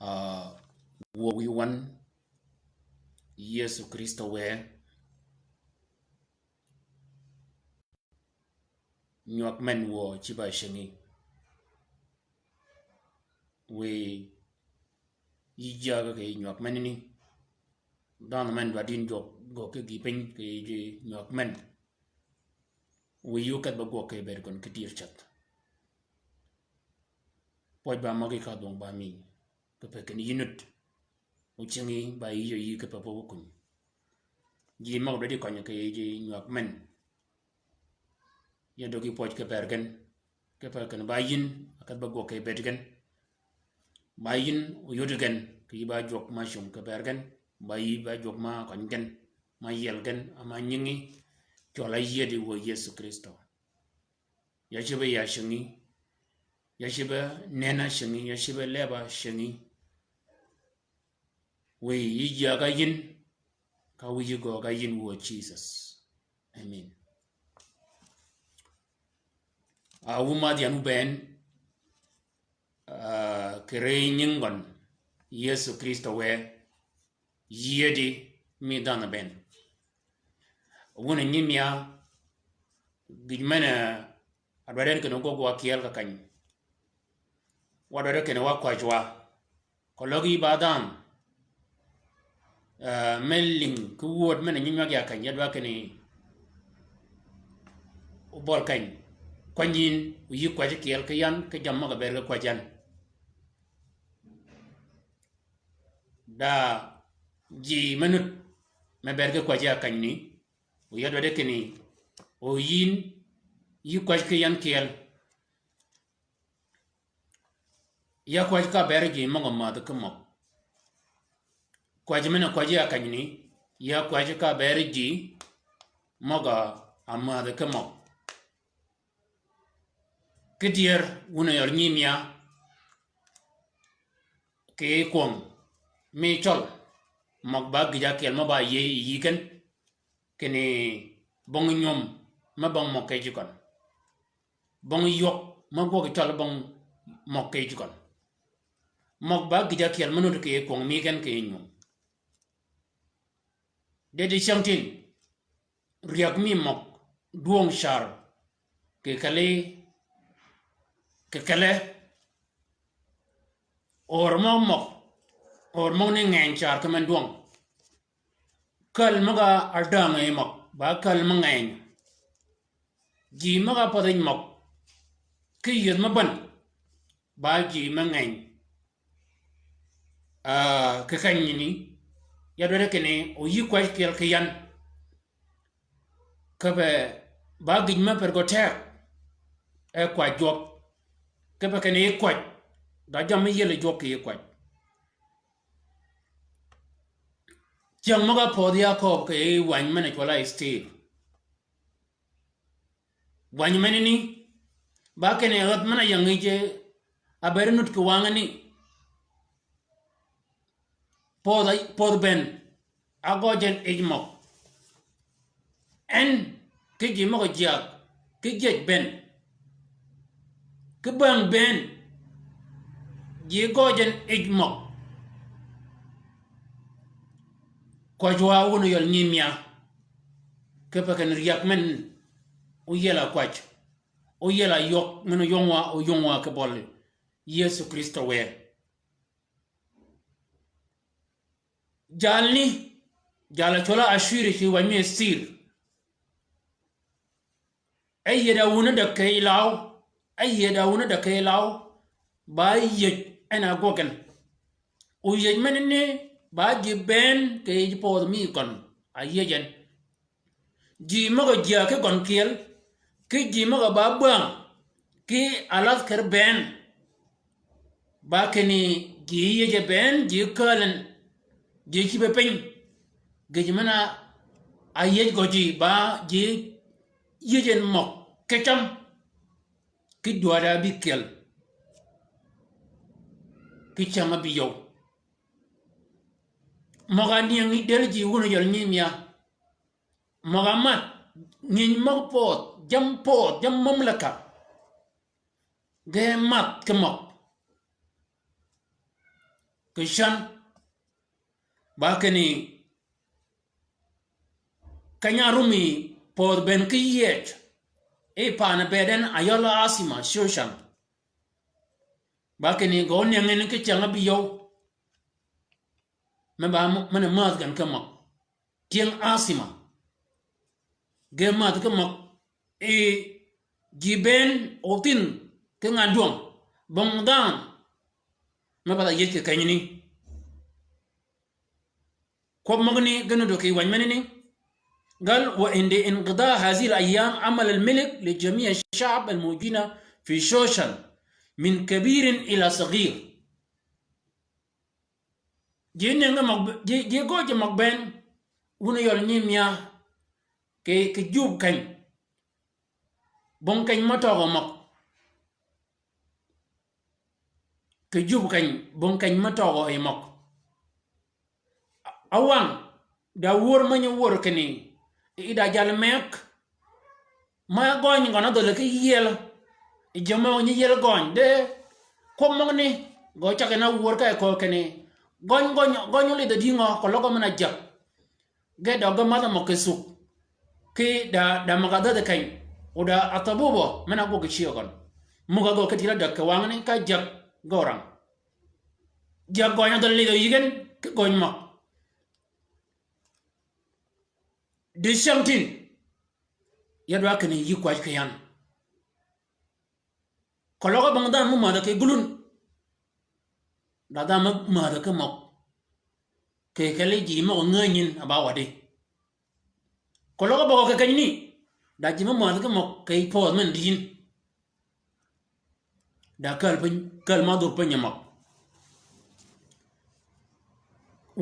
uh, wo wi wan Yesu Kristo we nyak men wo chiba shingi we yijaga ke nyak men ni dan men badin jok go ke gipin ke nyak men we yukat ba go ke ber kon ketir chat poj ba magi ka dong ba mi ke pe ken yinut uchingi ba yi ke pa po kun ji ma do di kon ke nyak men ya dogi poj ke bergen ke pa ken ba yin akat ba go ke bergen ba yin uyudugen ke ba jok ma shum ke bergen ba yi ba jok ma kon gen ma yelgen ama nyingi chola yedi wo Yesu Kristo ya shibe ya shingi ya shibe nena shingi ya shibe leba shingi we yi ga yin ka wi go ga yin wo Jesus. Amen. A wuma dianu ben kere nyingon Yesu Kristo we yedi mi dana ben wuna nyimya gijmana adwaden keno gogo akiel ka kany wadwade keno wakwachwa kologi badam melling ku wod mena nyimya ya kany yadwa kene ubol kany kwanyin uyi kwaji kiel ka yan ka jamma ga berga kwajan da ji manut me berga kwaji akany ni uyadwa de kini o yin yi kwaji ka yan kiel ya kwaji ka bergi mongo madu kumo kwaji mena kwaji akany ni ya kwaji ka bergi moga amadu kumo kidier wuna yor nyimya ke kwong mi chol mok ba gija kel ma ba ye yiken kene bong nyom ma bong mok ke jikon bong yok ma go chol bong mok ke jikon mok ba gija kel ma no ke kwong mi ken ke nyom de chamtin riak mi mok duong shar ke kale or mok ne ngain char kaman duong kal maga ardang e mok ba kal mangain ji maga podin mok ki yed maban ba ji mangain ka kanyini ya dore kene o yi kwaj kel kiyan ka ba gijma pergotek e kwa jok ke pa kene kwaj da jam yele jok ke kwaj jang maga podia ko ke wan mane kola steel wan mane ni ba kene rat mana yangi je abernut ko wangani pod ben agojen ejmo en ke ji mo jak ke jej ben ke bang ben ji gojen ejmo ko jwa wono yol nyimya ke pa kan riak men o yela kwach o yela yok meno yongwa ke bol Yesu Kristo we jala chola ashiri ki wanye sir ayyada wuna da kai law ba yej ana gogen o yej menene ba ji ben ke ji po mi kon ayejen ji maga jia ke kon kiel ki ji maga ba bang ki alas ker ben ba keni ji yeje ben ji kalen ji ki be pen ge mana ayej goji ba ji yejen mok kecham ki duara bi kel ki chama bi yo moga niangi del ji wono yol nyimya moga mat ngin mok pot jam mamlaka ge mat ke mok kishan bakani kanya rumi pod ben kiyet e pana beden ayola asima shoshan bakani gon yangen ke changa biyo me ba mana mat gan kama tiang asima ge mat kama e giben otin ke ngadong bongdan me ba yet ke kanyini ko magni ganu do ke wan menini قال وعند انقضاء هذه الأيام عمل الملك لجميع الشعب الموجودين في شوشن من كبير إلى صغير جي جوجي مقبن ونا يولني ميا كي جوب كان بون كان متوغ مق كي جوب كان بون كان متوغ اي مق أوان دا وور من يور كني ida jal mek ma goñ ngona dole ke yel jamo ni yel goñ de ko mogni go chake na wor ka ko kene goñ le de dingo ko logo mena jak ge do go ma mo ke su ke da magada de kay oda atabubo mena go ke chiokon muga go ke tira da ke wangni ka jak gorang jak goñ dole le yigen ke goñ ma de shamtin yadwa kene yi kwaj kayan kologa bangdan mu mada ke gulun dada mada ke mok ke kele ji mo nganyin aba wade kologa bago ke kanyini da ji mo mada ke mok ke po men din da kal ma dur penya mok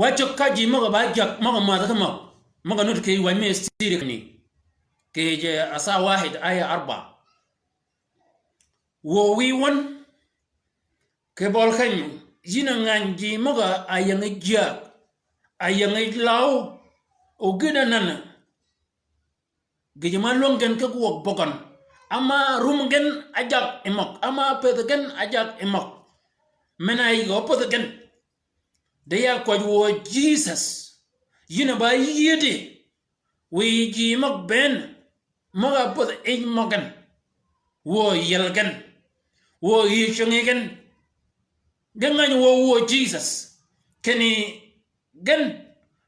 wacho ka ji mo ba jak mo mada ke mok ما قنوت كي ومي استيركني كي جاء أسا واحد آية 4 وويون كبول خنيو جينا نانجي مغا آيان جاك آيان لاو وغينا نانا جيما لونغن كوك بوكان أما رومغن أجاك إمك أما بيتغن أجاك إمك من أيغو بيتغن ديا كوجو جيسس yina ba yede we ji mak ben maga pod e magan wo yelgan wo yishungen gangan wo Jesus keni gan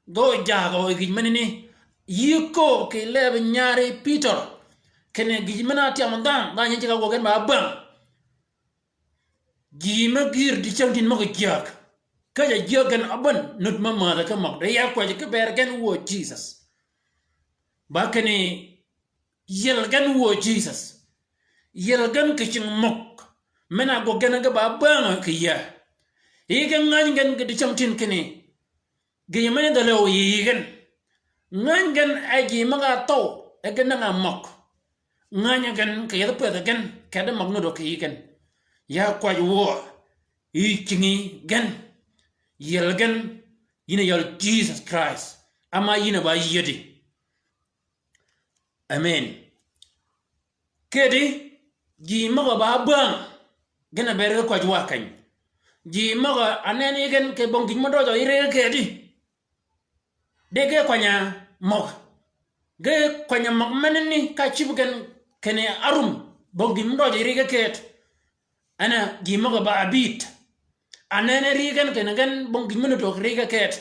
go jago gi manini yiko ke lebe nyare Peter kene gi manati amandan da nyi ga go gan ba bang gi magir di chantin maga jak kaya jogan aban nut mama da kamak da ya kwaje ke bergan wo Jesus bakani yelgan wo Jesus yelgan kichin mok mena go gana ga babanga kiya yigan ngangan ga dichamtin kini ge mena da law yigan ngangan aji maga to egan nga mok ngangan ke yada pa gan kada magno do kigan ya kwaje wo yichingi gan yelgan yina yal Jesus Christ ama yina ba yedi amen kedi ji maga ba bang gana berga ko jwa kan ji maga anene gen ke bongi modo do ire kedi dege kwanya mog ge kwanya mog manni ka chibugan kene arum bongi modo do ire ket ana ji maga ba abit anene rigan kenagan bongi minu to riga ket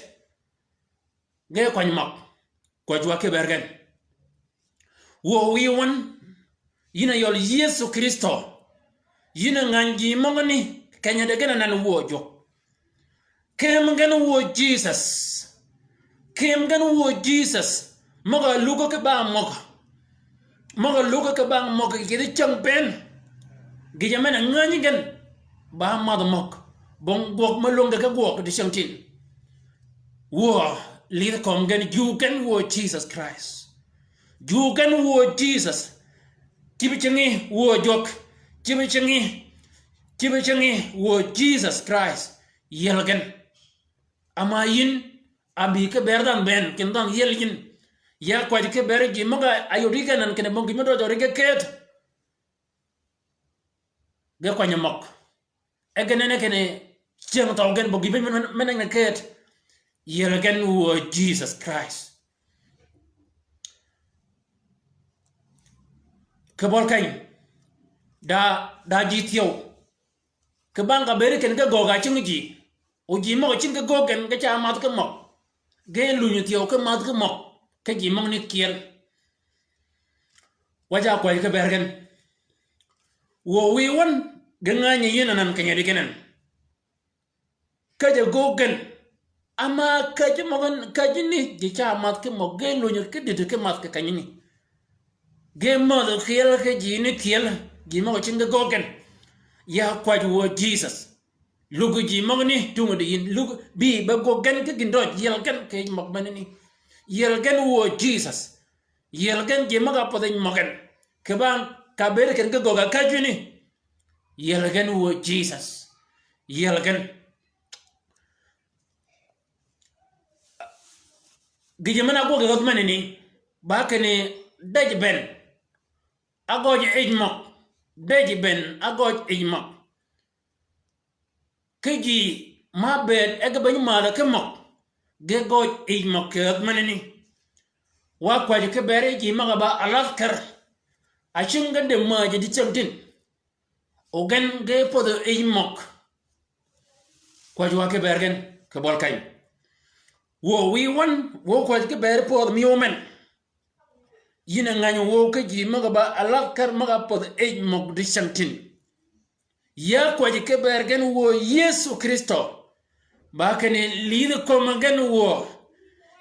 ge kwany mak ko jwa ke bergen wo wi won yina yol Yesu Kristo yina nganji mogni kanya de gana nan wo jo kem gan wo Jesus kem gan wo Jesus moga lugo ke ba moga lugo ke ba moga ke de champen ge jamana ngani gan ba mad mok bon gok malonga ka gok di shamtin wo li kom gan you can wo Jesus Christ you can wo Jesus tibichangi wo jok tibichangi wo Jesus Christ yelgan amayin abi ke berdan ben kindan yelgin ya kwaji ke berji maga ayodiga nan kene bongi modo do rege ket ge kwanya mok egenene kene cheng tong gen bo gi men na ket yel gen wo Jesus Christ ke bol kain da ji tiyo ke bang ka bere ken ga go ga chung ji o ji mo chin ga go ken ga cha mat ke mo ge lu ni tiyo ke mat ke mo ke ji mo ni kiel waja ko ke bergen wo wi won ga nga ni yin nan ken yedi kenen ka je go ken ama ka ji mo ka ji ni ji cha mat ke mo ge lu ni ke de ke mat ke kan ni ge mo do kiel ke ji ni kiel ji mo chin ga go ken ya kwa wo Jesus lugu ji magni tungu di lugu bi ba go gen ke gindo yel gen ke mag manini yel gen wo Jesus yel gen ji maga poden magen ke ban ka ber ken ke go ga kajuni yel gen wo Jesus yel gen gije mana go ga manini ba ke ni daj ben agoj ejmak daj ben agoj ejmak keji ma bed ega bani mala ke mok ge goj ej mok ke manini wa kwa ke bere ji maga ba alakar a chinga de ma ji di chamtin o gen ge podo ej mok kwa wa ke bergen ke bol kay wo wi won wo kwa ke bere pod mi omen yina nganyo wo ke ji maga ba alakar maga podo ej mok di chamtin ya kwa ke bergen wo Yesu Kristo ba kene lido ko magan wo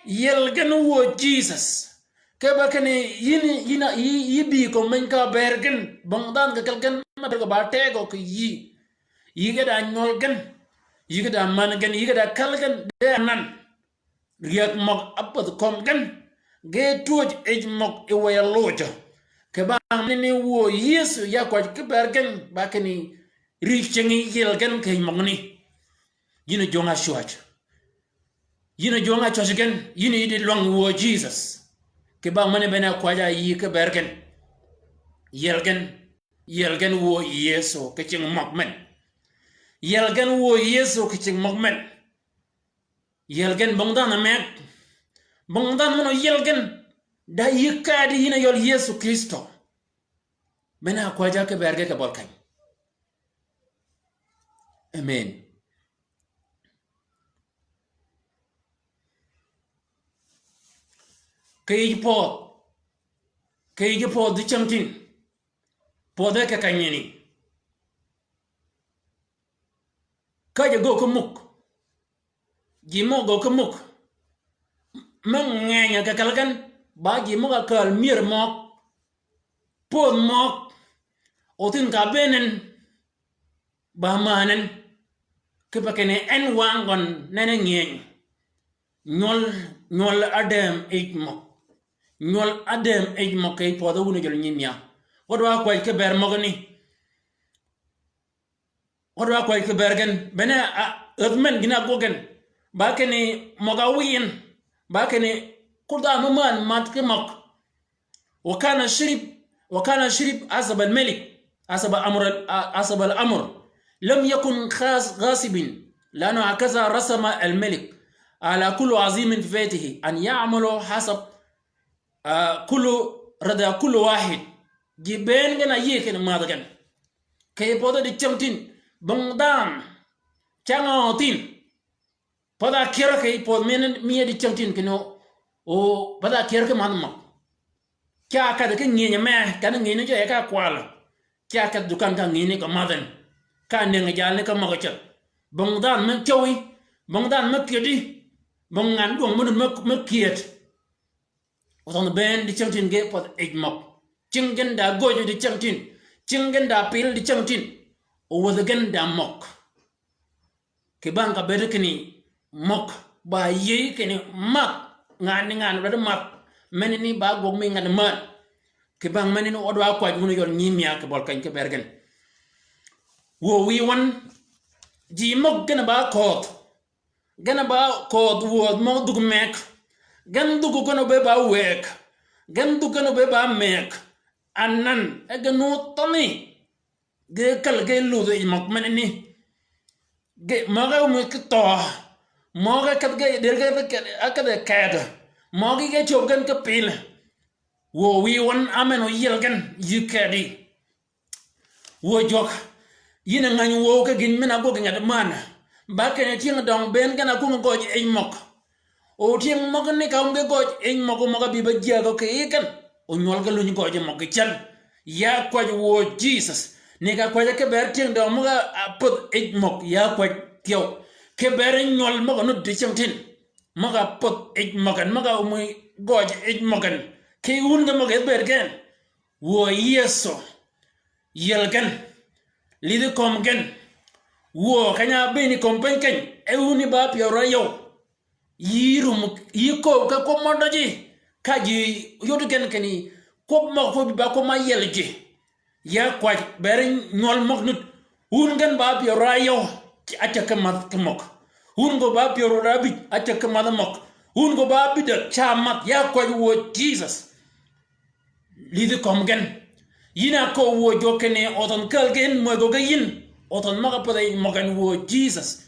yel gan wo Jesus ke ba kene yina yibi ko men ka bergen bangdan ka kalgan ma ko ba tego ko yi ga da nyol gan yi ga da man gan yi ga da kalgan de nan riyak mok apod kom gan ge tuoj ej mok e waya lojo ke ba ne wo Yesu ya kwa ke bergen ba kene richengi yel gan ke mogni yina jonga shuach yina jonga chosgen yina yidi long wo Jesus ke ba mane bena kwaja yi ke bergen yelgen wo Yesu ke ching mokmen yelgen wo Yesu ke ching mokmen yelgen bongdan mek bongdan mono yelgen da yikadi yina yol Yesu Kristo bena kwaja ke berge ke bolkan amen kay po di chamtin po de ka kanyeni kaje go ko muk jimo go ko muk man nganya ka kalgan ba jimo ka kal mir mok po mok otin ka benen ba manen ke pakene en wangon nene ngeng nyol adem ikmo nyol adem ejmo kay podo wona jol nyimya wodwa ko ke ber mogni wodwa ko ke bergen bene admen gina gogen ba kene moga win ba kene kurda man mat ke mok وكان شريب عصب الملك عصب الامر لم يكن غاصب لانه هكذا رسم الملك على كل عظيم في بيته ان يعمل حسب كل رضا كل واحد جبين غنا يكن مادغن كي بودا دي تشمتين بندان تشانوتين بودا كيرا كي بود من مي دي تشمتين كنو او بودا كيرا كمان kya ka de ngi me ka ngi ne je ka kwala kya ka dukan ka ngi ne ka madan ka ne ngi jal ne ka ma ka bongdan me chowi bongdan me kedi bongan dong mun me kiet on ben di chamtin ge pot ejmok cingen da gojo di chamtin cingen da pil di chamtin o wodagan da mok ke banka bedekni mok ba ye keni mak ngani da mak menini ba gog mi ngani man ke bang menini odwa kwa junu yon nyimya ke bol kan ke bergen wo wi won ji mok gena ba kot wo mo dug mek gan dugu kono be ba wek gan dugu kono be ba mek annan e ganu tani ge kal ge lu de mok menini ge maga mu ke to moga kat ge der ge akade kada mogi ge chopgan ke pil wo wi won amen o yelgan yikadi wo jok yina ngany wo ka gin mena go ngad man ba ke ne ting dong ben kana ku go e mok o ting mok ne ka nge go e mok mo bi ba je go ke kan o nyol ga lu ni go je mok chan ya kwa wo Jesus ne ka kwa ke ber ting dong mo ga put e mok ya kwa tio ke ber nyol mo no de chang tin mo ga put e mokan mo ga mo go je e mokan ke un ga mo ga ber gen wo yeso yelgan lidu komgen wo kanya beni kompen ken e uni ba pioro yo yirum yiko ka ko mondoji kaji yodu gen keni ko mo ko ba ko ma yelji ya kwa beren nyol moknut un gen ba pioro yo ataka mat kemok un go ba pioro rabi ataka mat mok un go ba bi de chamat ya kwa wo Jesus lidu komgen yina ko wo jokene oton kalgen mo go gayin oton maga paday mogan wo Jesus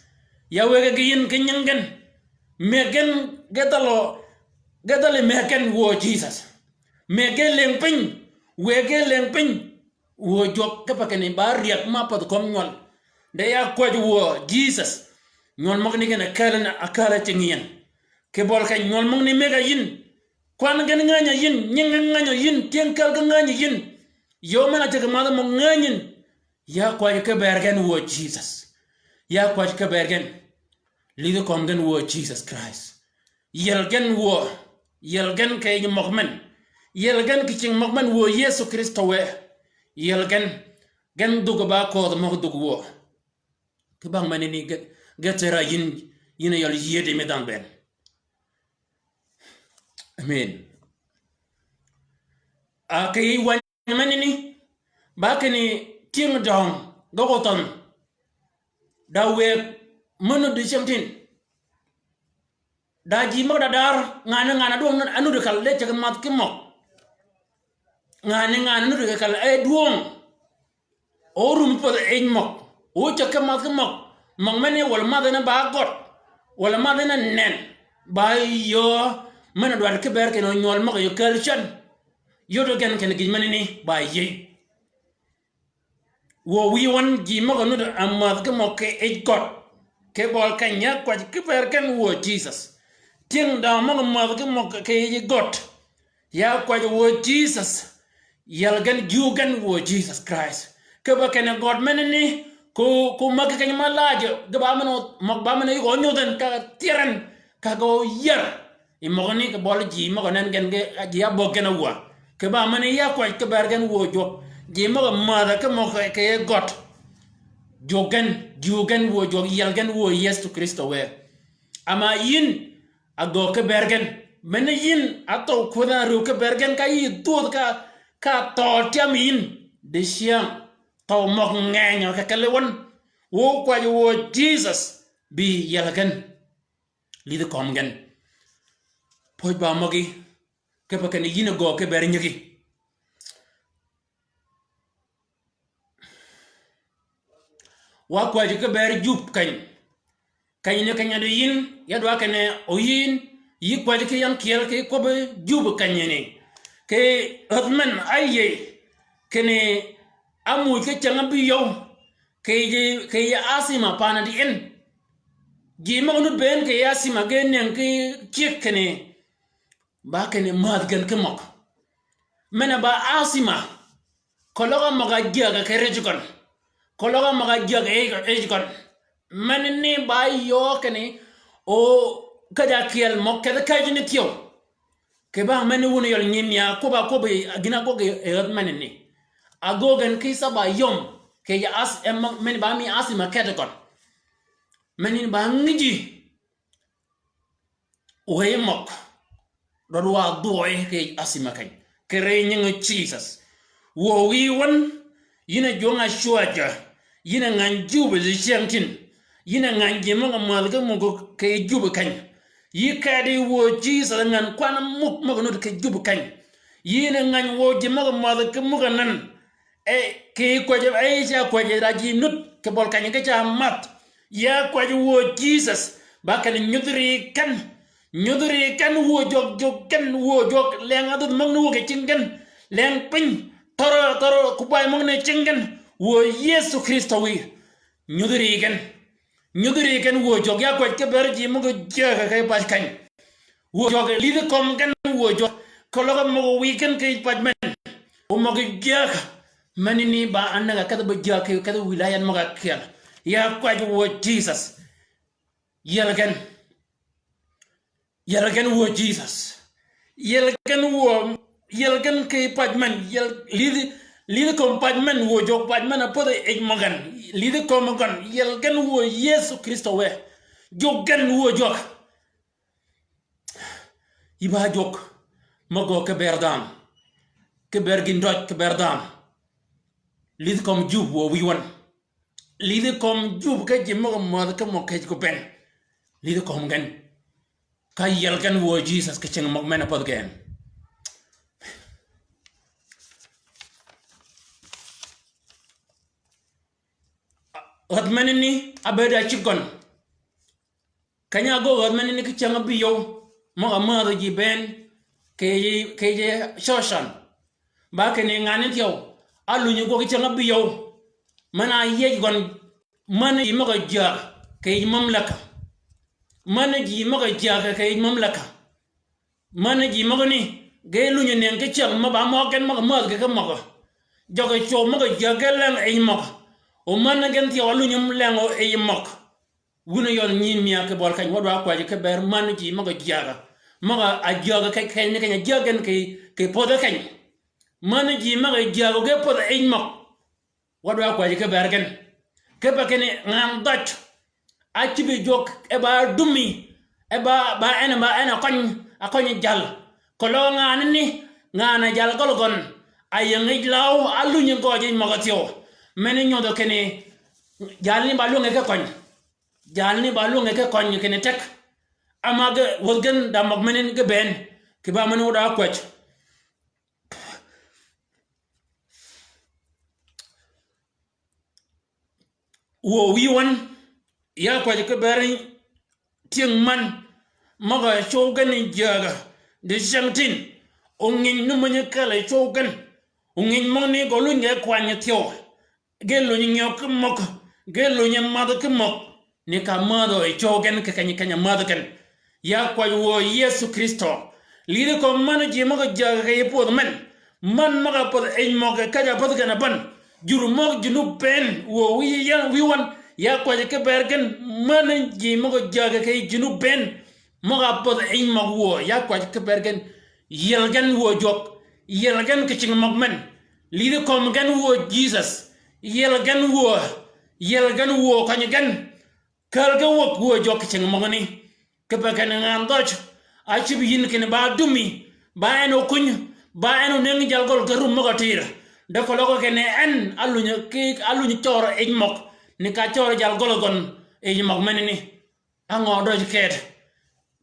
ya wega gayin kenyangen megen gedale megen wo Jesus megen lempin wege lempin wo jok kapakene bariak mapat kom nyol de ya ko wo Jesus nyol mogni gena kalana akala tingiyan ke bol kan nyol mogni mega yin kwan gan nganya yin nyinga nganya yin tenkal nganya yin yo mana te kamada mo nganyin ya kwa ke bergen wo Jesus ya kwa ke bergen lido komgen wo Jesus Christ yelgen ke ni mogmen yelgen ki ching mogmen wo Yesu Kristo we yelgen gen dugo ba ko mo dugo wo ke bang manini getera yin yina yol yede medan ben amen akay wan manini bakini ting dong gogoton da we munu de chamtin da ji mag da dar ngana dong anu de kal le chagan mat kimok ngana nu de kal e duong orum po e mok o chagan mat kimok mang mane wal madana ba got wal madana nen ba yo mana dwar ke ber ke no nyol mag yo kal chan yodo gen ken gi manini ba ye wo wi won ji mo no amma ke mo ke e got ke bol kan ya kwa ke ber kan wo Jesus ting da mo ke mo ke e got ya kwa wo Jesus yal gan ju gan wo Jesus Christ ke ba ken god menni ko ma ke ma laje ga ba mano mo ba mano yo nyoden ka tiran ka go yer i mo ni ke bol ji mo nan gen ge ya bo ken wa ke ba mano ya kwa ke ber gan wo jo ji mo ma ke mo ke got jogen wo jog yelgen wo Yesu Kristo we ama yin ado ke bergen men yin ato kuda ru ke bergen ka yi to ka to tiam yin de siam to mo ngenya ka kelewon wo kwa wo Jesus bi yelgen li de komgen poj ba mogi ke pa ken yin go ke ber nyigi wa kwa ke ber jup kan ne kan yado yin yadwa kane o yin yi kwa ke yan kiel ke ko be jub kan ne ke adman aye kene amu ke changa bi yo ke ya asima pana di en gi ma nu ben ke ya asima ge nen ke chik kene ba kene mad gan ke mok mena ba asima kologa maga giga ke rejikon kologa maga giga e kon manni ba yo kene o kada kiel mok kada kajini tiyo ke ba mani woni yol nyimya ko ba ko be agina ko ge e manni agogen kisa ba yom ke ya as mani ba mi asima kada kon mani ba ngiji o he mok do wa doy ke asima kan ke re nyang Jesus wo wi won yina jonga shuaja yina ngan jube zi shamtin yina ngan jema malga mugo ke jube kan yi kadi wo Jesus ngan kwana muk magno ke jube kan yina ngan wo jema malga mugo nan e ke ko je aisha ko je raji nut ke bol kan ke cha mat ya kwa wo Jesus ba kan nyudri kan wo jog kan wo jog leng adut mang nu ke cingen leng pin toro kubai mang ne cingen wo Yesu Kristo wi nyudri kan wo jog ya kwa ke berji mo go jaga kai pas kan wo jog li kom kan wo jog kologa mo wi kan kai pas men o mo go jaga manini ba annaga kada ba jaga kada wilayan mo ga kial ya kwa wo Jesus yelgan wo Jesus yelgan ke pajman lidi kom pajman wo jog pajman apoda ejmagan lidi kom gan yelgan wo Yesu Kristo we jogan wo jog iba jog mago ke berdam ke bergin doj ke berdam lidi kom jub wo wiwan lidi kom jub ke jimo mo ke mo ke ko ben lidi kom gan ka yelgan wo Jesus ke cheng mok mena pod gen od menini abeda chigon kanya go od menini ke cheng biyo mo amado ji ben ke shoshan ba ke ne ngane tiyo alu ni go ke cheng biyo mana ye gon mana yi mo ga ja ke mamlaka mana ji maga jaga kay mamlaka mana ji maga ni gelu ñu neen ke ciam ma ba mo ken maga ma ga maga joga cho maga jaga lan ay maga o mana gen ti walu ñu lan o ay maga wuna yon ñi mi ak bol kañ wadwa ko ke ber mana ji maga jaga maga a jaga kay kay ni kay jagan kay poda kañ mana ji maga jaga ge poda ay maga wadwa ko ke ber gen ke ba ken ngam dach achibi jok eba dumi eba ba ena koñ jal kolo ngani ngana jal golgon ayengi law aluñu goje magatio meni nyodo kene jalni balu ngeke koñ kene tek amaga wogen da mag menen ge ben ki ba menu da kwech wo wiwan ya kwa ke bari tieng man maga chogan jaga de shantin ongin numanya kala chogan ongin moni golun ya kwanya tio gelo nyok mok gelo nyamado ke mok ne ka mado e chogan ke kanya mado kan ya kwa wo Yesu Kristo lide ko man je maga jaga ke pod man maga pod e mok kaja pod kana ban juru mok junu pen wo wi wan ya kwa ke bergen man ji mo jaga kay jinu ben mo ga pod ay magwo ya kwa ke bergen yelgan wo jok yelgan ke cing magmen lide kom gan wo Jesus yelgan wo kany gan kalga wo jok cing magni ke bergen ngam doj a ci bi yin ken ba dumi ba eno kuny ba eno neng jalgol garum mo gatir de ko logo ken en aluñu toro ay mok ni ka choro jal gologon e yimok menini ango do ket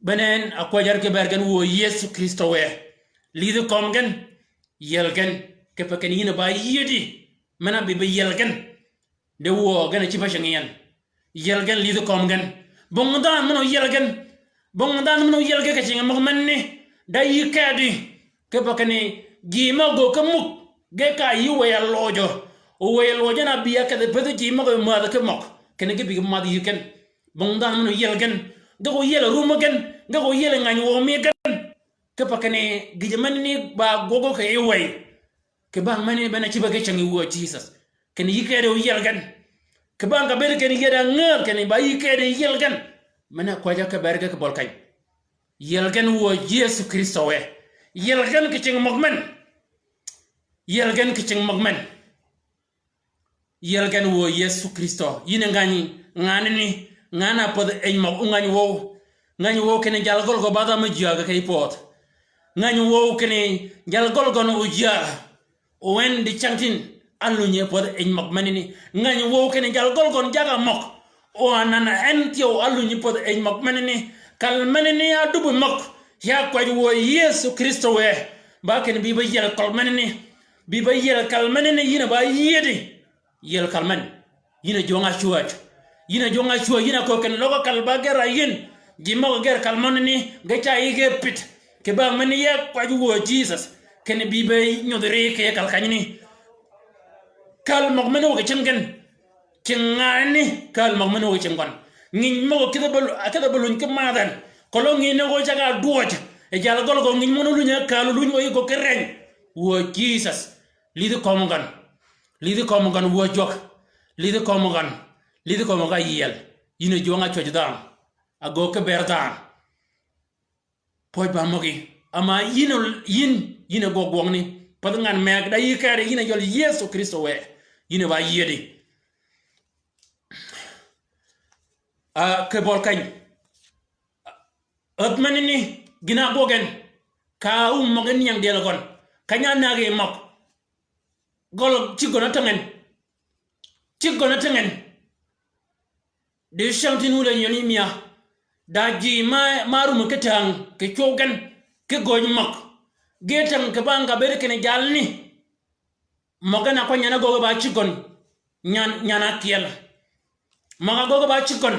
benen akwajar ke bergen wo Yesu Kristo we lidu komgen yelgen ke paken yina ba yidi mana bi yelgen de wo gana ci fashion yan yelgen lidu komgen bondan mono yelge ke ci ngam menni da yikadi ke pakeni gima go kamuk ge ka yiwe ya lojo o wel wajana biya ka de pedo ji mago ma da ke mok ken ge bi ma di ken bondan no yelgen go yel ruma gen go yel ngani wo mi gen ke pa ken gi manni ba gogo ke yiwe ke ba mani bana ci ba ke changi wo Jesus ken yikede o yelgen ke ba ga ber ken yeda ngar ken ba yikede yelgen mana ko ja ka berge ke bol kay yelgen wo Yesu Kristo we yelgen ke ching mogmen yelgan wo Yesu Kristo yine ngani ngana pod en mag ngani wo kene jalgol go bada ma jaga kay pot ngani wo kene jalgol go no jaga o wen di chantin allu nye pod en mag manini ngani wo kene jalgol go jaga mok o anana entio allu nye pod en mag manini kal manini adubu mok ya kwa wo Yesu Kristo we ba kene bi ba yel kal manini bi ba yel kal manini yina ba yedi yel kalman yina jonga chuach yina jonga chua yina ko ken logo kalba gera yin jimo ger kalmon ni gacha ige pit ke ba mani ya kwaju wo Jesus ken bibe nyodere ke kalkanyini kal mogmeno ke chengen cengani kal mogmeno ke cengon ngin mo akada balun ke madan kolo ngin go jaga duot e jala gol go ngin mo lunya kal lunya go kereng wo Jesus lidi komongan wo jok lidi komonga yel yina jonga chojdan ago ke berdan poy ba mogi ama yina go gongni padangan mek da yikare yina yol Yesu Kristo we yina ba yedi ke bolkany atmanini gina gogen ka mogen yang delagon kanya nage mok gol chigona tangen de shantin wula nyoni miya da ji marum ketang ke chogan ke goy mok getang ke banga berkene jalni mogana ko nyana gogo ba chigon nyana kiel maga gogo ba chigon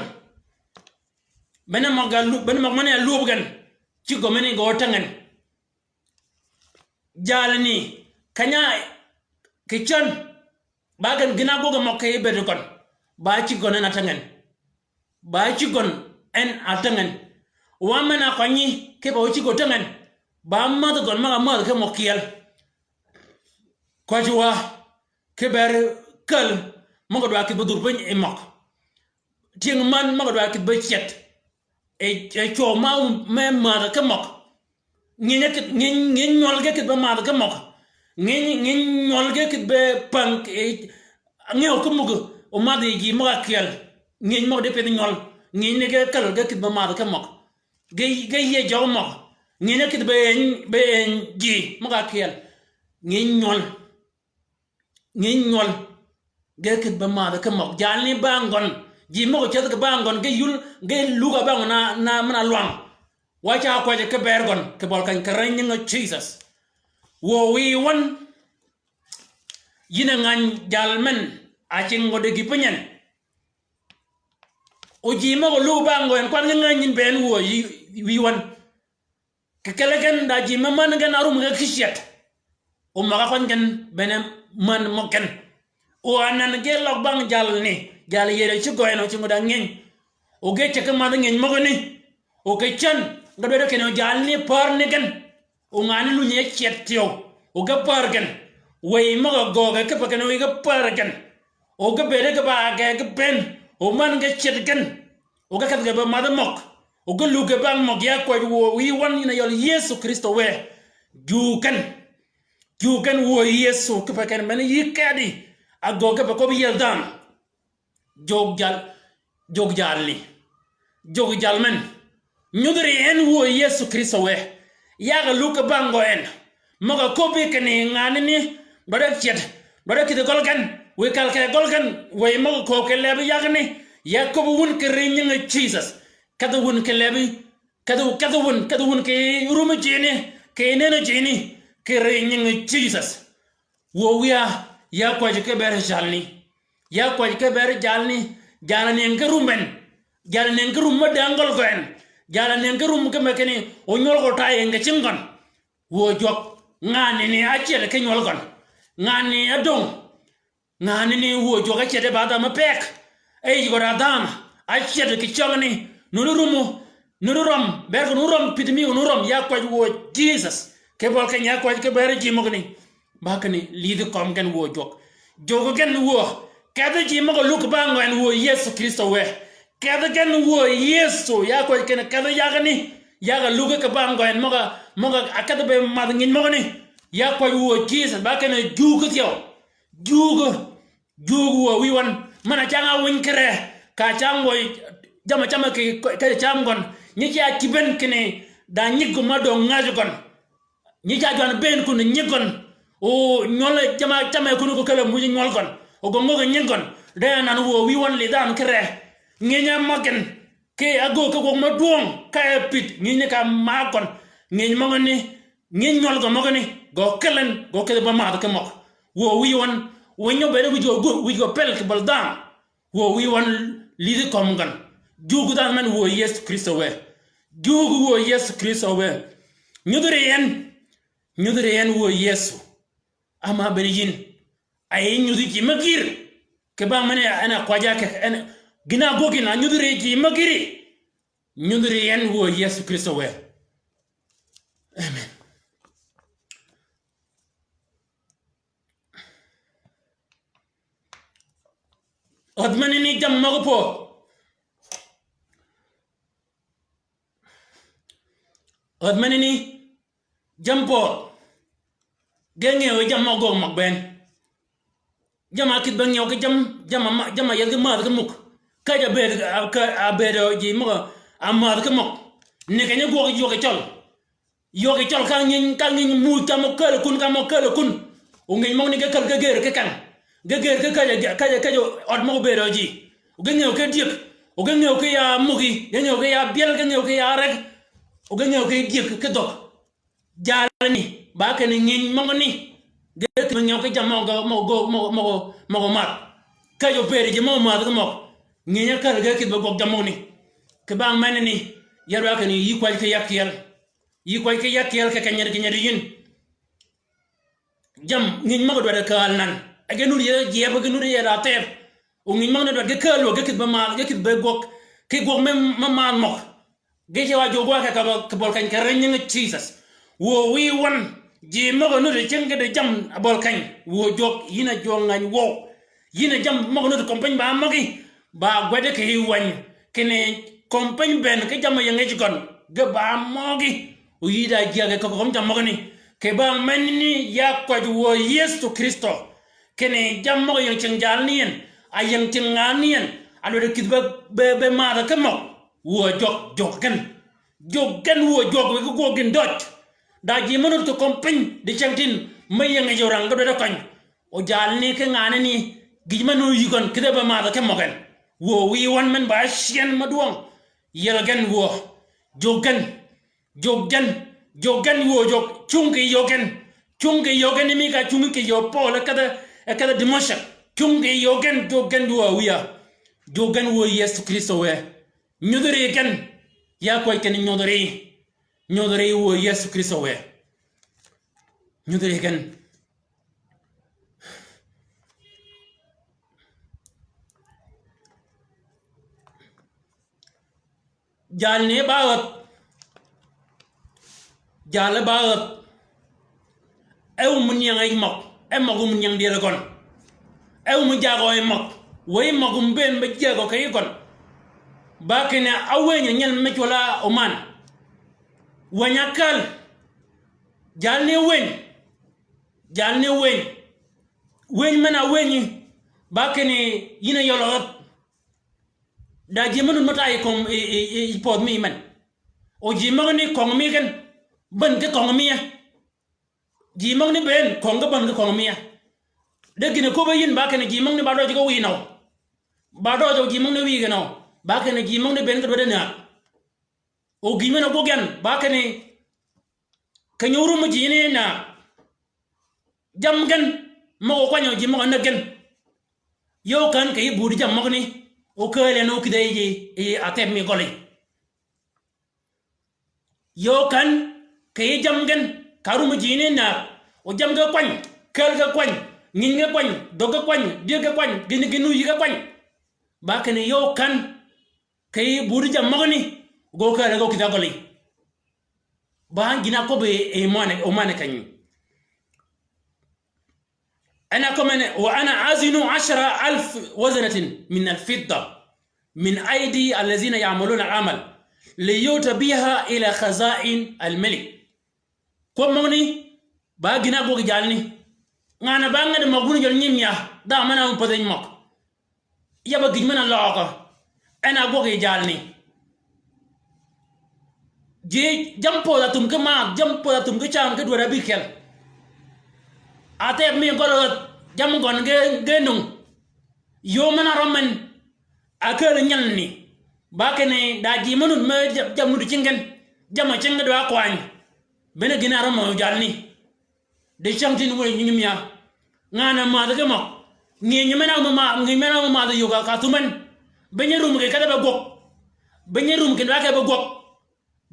bena mogmane lubgan chigo meni go tangen jalni kanya kichan bagan gina goga mokke bedukon ba chigon na tangen ba chigon en atangen wamana konyi ke ba chigo tangen ba mad gon ma ke mokiel kwajwa ke ber kal mo do akit budur ben e mok ting man mo do akit be chet e cho ma ke mok ngin nyol ke ba ma ke mok ngin nyol ke be pank e ngeo ko mugo o ma de gi mo akel ngin mo de pe nyol ngin ne ke kal ke ba ma ke mok ge ye jaw mok ngin ke be gi mo akel ngin nyol ge ke ba ma ke mok jalni bangon ji mo ke ke bangon ge yul ge luga bang na mana luang wacha ko ke bergon ke bol kan karen nga Jesus wo wi won yina ngan jalmen a cingo de gipenyen o ji mo lu bango en kwan nga nyin ben wo wi won ke kelegen da ji man nga narum nga kishet o maga kon gen benem man moken o anan ge lok bang jalni jal yere ci goyno ci ngoda ngeng o ge ci kama ngeng mogoni o ke chan nga do ke no jalni par ne gen o ngani lu nye chetio o ga par gen way mo go ga ke pa ke no ga par gen o ga bere ga ba ga ben o man ga chet gen o ga ka ga ba ma mok o ga lu ga bang mok ya ko wo wi wan ina yol Yesu Kristo we jukan wo Yesu ke pa ken men yikadi ago ga ba ko bi yeldan jog jal men nyudri en wo Yesu Kristo we yaga luka bango en maga kobe kene ngani ni bada kide golgan we kalke golgan we maga ko ke lebe yagni yakob won ke renyanga Jesus kada won ke lebe kada won ke ruma jeni ke nena jeni ke renyanga Jesus wo wiya ya ko ke ber jalni jalane ke rumma dangol goen jalane ke rum ke mekeni o nyol ko taye nge cingon wo jok ngani ni achere ke nyol gon ngani adong ngani ni wo jok achere bada ma pek e go radam achere ke chongni nurum ber nurum pitmi nurum ya ko wo Jesus ke bol ke nya ko ke ber ji mogni bakani lidi kom gen wo jogo gen wo kada ji mo luk bango en wo Yesu Kristo we kada gen wo Yesu ya ko ken kada yagani yaga luga ka bango en moga akada be madngin mogni ya ko wo Jesus bakani jugo wo wi wan mana janga won kre ka changoy jama ke changon ni ya kiben kene da nyigo mado ngajugon ni ja jon ben kun nyigon o nyole jama kunu ko kala mu nyol gon o go ngoga nyigon de nan wo wi won li dan kre ngenya magen ke ago ko ma duong ka pit ngenya ka magon ngeny mogoni ngeny nyol go mogoni go kelen go kele ba ma ka mok wo wi won wo nyo be go pel ke baldan wo wi won lidi komgan jugu dan man wo Yesu Kristo we jugu wo Yesu Kristo we nyudure yen wo Yesu ama benijin ay nyudi ki magir ke ba mane ana kwaja ke ana gina gogi na nyudure ki magiri nyudure yen wo Yesu Kristo we amen. Odmani ni jam magopo odmani ni jampo genge o jam mago magben jama kit bang yow ke jama yel ma ke muk ka ja be ka be ji mo amar ke mok ne ke ne go yo ke chol ka ngin mu ta mo kala kun o ngin mo ni ke kal ke ger ke kan geger ke kaja od mo be roji o gengeo ke diek o gengeo ke ya mugi gengeo ke ya biel gengeo ke ya rek o gengeo ke diek ke dok jalani ba ke ni ngin mo ni ge ke ngeo ke jam mo mar kajo be ji mo mar mo nginya kal ge ke go jam mo ni ke bang man ni yarwa ke ni yi kwal ke yakiel ke kenyer yin jam ngin mo do da kal nan agenu ye jeba genu ye rater o ngi mang na do ke kalo ke kit ba ma ke kit ba gok ke gok mem man mok ge je wa jogo ka bol kan karen ngi Jesus wo wi won je mo no de cenge de jam bol kan wo jok yina jongan wo yina jam mo no de compagnie ba magi ba gwede ke wan kene compagnie ben ke jam ye ngi kon ge ba mogi o yida jage ko jam mo ni ke ba menni ya ko wo Yesu Kristo kene jammo yang cengjal nien ayang cenganian alo de kit be ma da kemo wo joggan wo jog we go gin dot da ji monor to kompin de cengtin may yang jorang do da kan o jal ni ke ngane ni gijmanu yugon kide be ma da kemo gan wo wi won men ba sien maduong yelgan wo joggan wo jog chungi yogen ni mi ka chungi yo pole kada dimashak chungi yogen wo wiya jogan wo Yesu Kristo we nyodore ken ya koy ken nyodore wo Yesu Kristo we nyodore ken jalne baat ew mun yang ay mok e magum nyang dire kon ew mu jago e mok way magum ben be jago kay kon bakina awenya nyal mechola oman wanyakal jalne wen mana wenyi bakini yina yolo da jimanu matai kom e pod mi man o jimani kong mi kan ban ke kong mi ya jimang ni ben konga ban ko miya de gine ko bayin ba kana jimang ni ba do ko wi naw ba do jimang ni wi gano ba kana jimang ni ben ko de na o gimena go gan ba kana kanyuru mu jine na jam gan mo ko nyo jimang na gan yo kan kay budi jam mo ni o kale no kidai ji e atem mi goli yo kan kay jam gan karu mu jine na o jam ga kwany kel ga kwany ngin ga kwany do ga kwany dia ga kwany ginu yi ga kwany ba kene yo kan kay buri jam magani go kala go kitagoli ba gina ko be e mane kanyi ana komene wa ana azinu 10000 waznatin min al-fidda min aidi alladhina ya'maluna al-amal liyuta biha ila khaza'in al-malik ko mogni ba gina go jalni ngana ba ngade magunu jol nyimya da mana on poden mok yaba gijmana loko ana go jalni je jampo da tum ke ma jampo da tum ke cham ke dwara bikel ate mi golo jam gon genung yo mana roman akere nyalni ba kene da ji manut me jamu du cingen jama cinga do akwany bene gina ro mo jalni de chamtin wo nyimya ngana ma da mo ngi nyimena ma da yoga ka tuman benye rum ke kada ba gok benye rum kin ba ke ba gok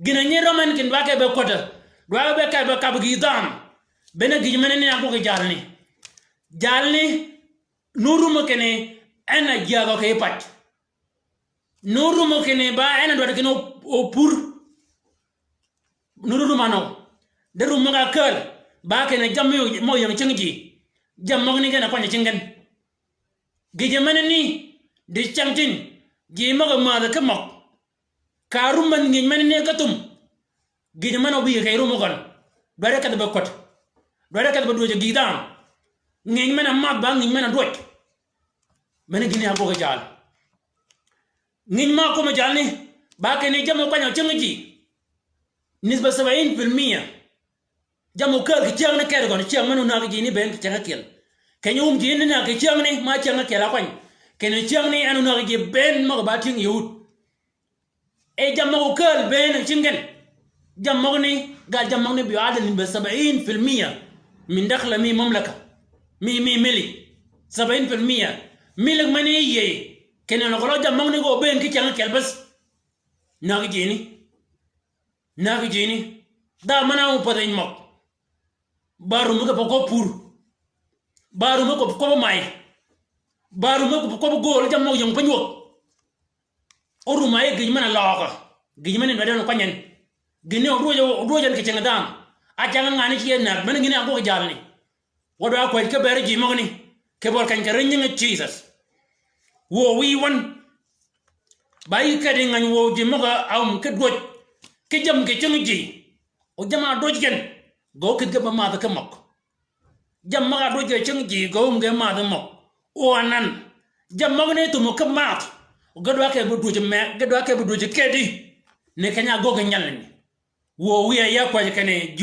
gina nye roman kin ba ke ba kota do ba ka ba ka gi dam bena gi mene ne ko ke jalni nurum kene ana jago ke pat nurum kene ba ana do ke no pour nurum mano de rum ga kal ba ke ne jam mo yang chingi jam mo ni gena kwanya chingen gi mene ni di changtin gi mo ga ma da kamok karum man ngi mene ne gatum gi mano bi ke rum gon do re ka ba kot do re ka ba do gi dam ngi mena ma ba ngi mena doj mena gini ako ke jal ngi ma ko ma jal ni ba ke ni jamo kwanya chengi nisba 70% jamo ka ke chang na kere gon chang manu na ke ni ben chang kel kenyum ji ni na ke chang ni ma chang kel akwan ken chang ni anu na ke ben ma ba ting yut e jamo ka ben chingen jamo ni ga jamo ni bi adal nisba 70% min dakhla mi mamlaka mi mili 70% milik mani ye kene no golo jamang ni go ben ki chang kel bas na gini da mana u pata in mok baru mu ko pur baru mu ko mai baru mu ko gol jamang yang penyuk oru mai gi mana loka gi mana no den kwanyen gini rojo ke chang dam a chang ngani ki na mana gini ko jalni wodo ko ke bere ji mogni ke bor kan kare nyinga Jesus wo wi won bayi kadi ngani wo ji moga am ke doj ke jam ke chengi o jama doj gen go ke ba ma da kamak jam maga doj ke chengi go nge ma da mok o anan jam mogni to mo kamat o gadwa ke bu doj me gadwa ke bu doj kedi ne kanya go ke nyalni wo wi ya kwa kane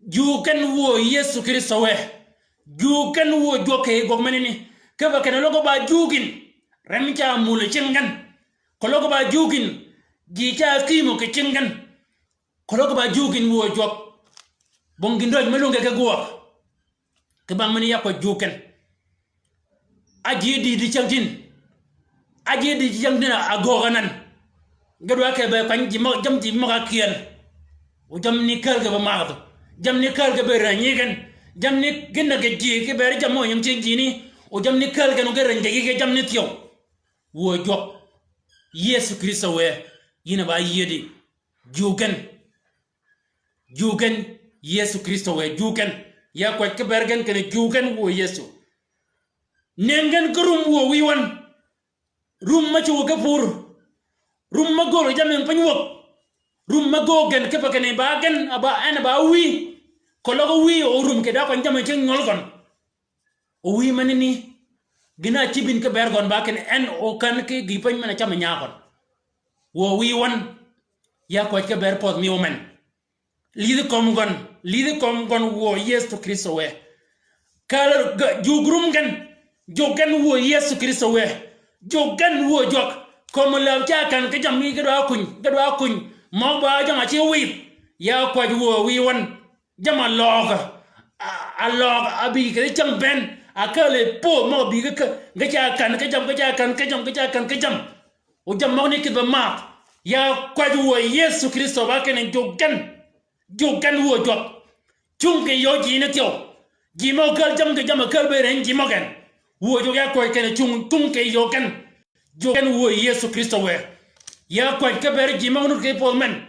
jukan wo Yesu Kristo we jukan wo joke go menini ke ba kana logo ba jugin remcha mul chengan ko logo ba jugin gi ta kimo ke chengan ko logo ba jugin wo jok bongindoj melunge ke go ke ba meni yakko jukan aji di changtin aji di changtin agoganan gadwa ke ba kan ji mo jam ji mo ka kiel o jam ni kal ke ba maado jam ni kal ke be ranyigen jam ni ginna ke ji ke be jam mo yam chengi ni o jam ni kal ke no ke ranje ke jam ni tiyo wo jok Yesu Kristo we yina ba yedi jugen Yesu Kristo we jugen ya ko ke bergen ke jugen wo Yesu nengen grum wo wi wan rum ma ci wo ke pur rum ma goro jamen panyuk rum ma gogen ke pa kene bagen aba ana ba wi ko logo wi o rum ke da ko jamen ci ngol gon o wi manini gina cibin ke bergon ba ken en o kan ke gi pan mana chama nyaakon wo wi won ya ko ke ber pod mi omen lidi kom gon wo Yesu Kristo we kala jugrum jogan wo Yesu Kristo we jogan wo jok kom law ja kan ke jam mi ke do kuny mo ba jama ci wi ya ko wo wi won jama log a log abi ke cham ben akale po mo bi ga kan ke jam o jam mo ni ke ba ma ya kwaju wo Yesu Kristo ba ken jogan wo jok chung ke yo ji na tyo ji mo kal jam ke jam kal be ren ji mo gen wo jo ya ko ken chung ke yo jogan wo Yesu Kristo we ya kwa ke ber ji mo nur ke po men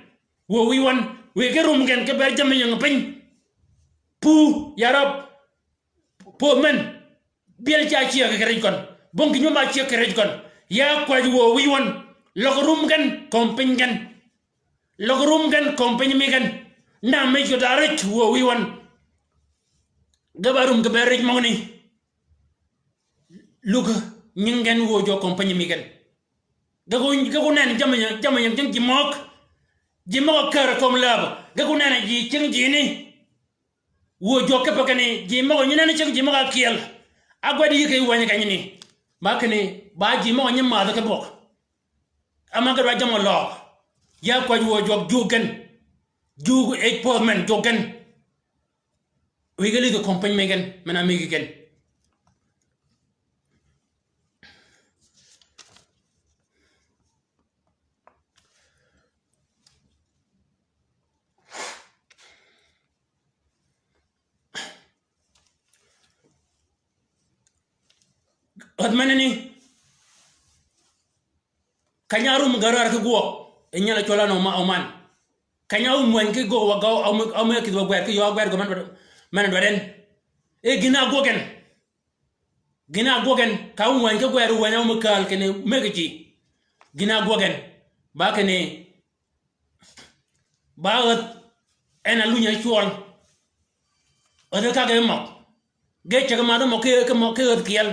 wo wi wan we ke rum gen ke ber jam yang pen pu ya rab po men biel cha chi ke rej kon bon ki nyoma chi ke rej kon ya kwa wo wi wan logorum gen kompen gen logorum gen kompen mi gen na me jo darech wo wi wan gabarum ke ber rej mo ni luga nyingen wo jo kompen mi gen gago nan jamanya jeng jimok kar kom lab gago nan ji ceng jini wo jo ke pakane jimok nyina ni ceng jimok akiel agwadi ke wanya kanyini makane ba jimok nyima da ke bok amaga do jamo lo ya ko wo jo jugu e portman jogen we gali the company megen mena megi gen od manani kanyarum garar ke go enyala chola no ma oman kanyarum mwen ke go wa gaw aw me ki do gwer ke yo gwer go man do den e gina gogen ka mwen ke gwer wa nyaw mukal ke ne megaji gina gogen ba ke ne ba ena lunya chol ode ka ge mo ge che ma do mo ke kiel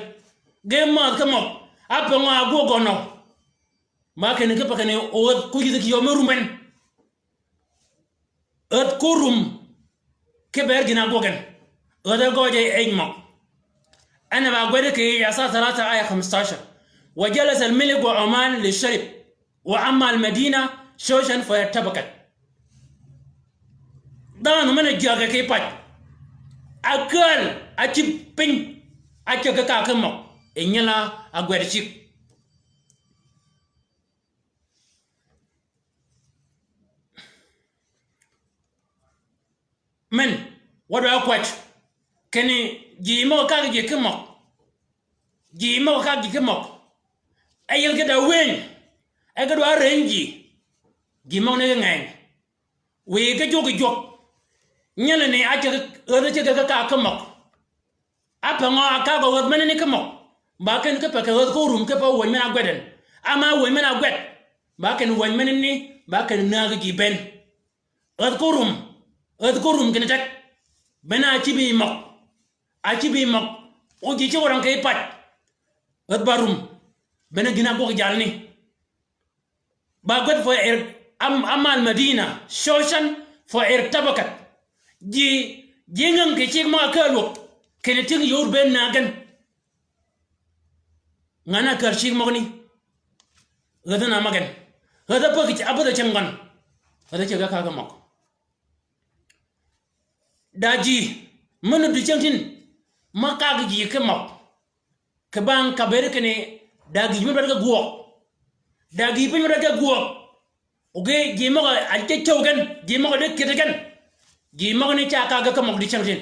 ge ma ke mo apa nga go no ma ke ne ke pa ke ne o ku ji ki yo merumen ot kurum ke ber gina gogen ode goje e mo انا بقول لك يا ساعه 3 ايه 15 وجلس الملك وعمان للشرب واما المدينه شوشا فارتبكت دانو من الجاكا كي بات اكل اتي بين اتي كاكا كمو انيلا اغوارشيك من ودو اكوات كني جيمو كاكا جي كمو جيمو كاكا جي كمو ayel gada wen agado arenji gimo ne ngai we ga jogo jog nyala ne acha ode che ga ka kamok apa ngo aka go wad menene kamok ba ken ka pa ka ko rum ka pa won mena gweden ama won mena gwed ba ken won menene ba ken na ga ji ben od ko rum ken tak bena ci bi mok o ji ci woran kay pat od barum bena gina go jalni ba god fo amal madina shoshan fo tabakat ji ngang ke ci ma kalo kene ting yor ben nagan ngana kar ci mo ni gada na magan gada pa ki abada changan gada ci ga ka mok daji manu du changtin maka gi ke mok ke bang kabere kene dagi mi daga guo dagi bi mi daga guo oge gimo ga alke chogan gimo ga de kitagan gimo ni cha ka ga kamok di changin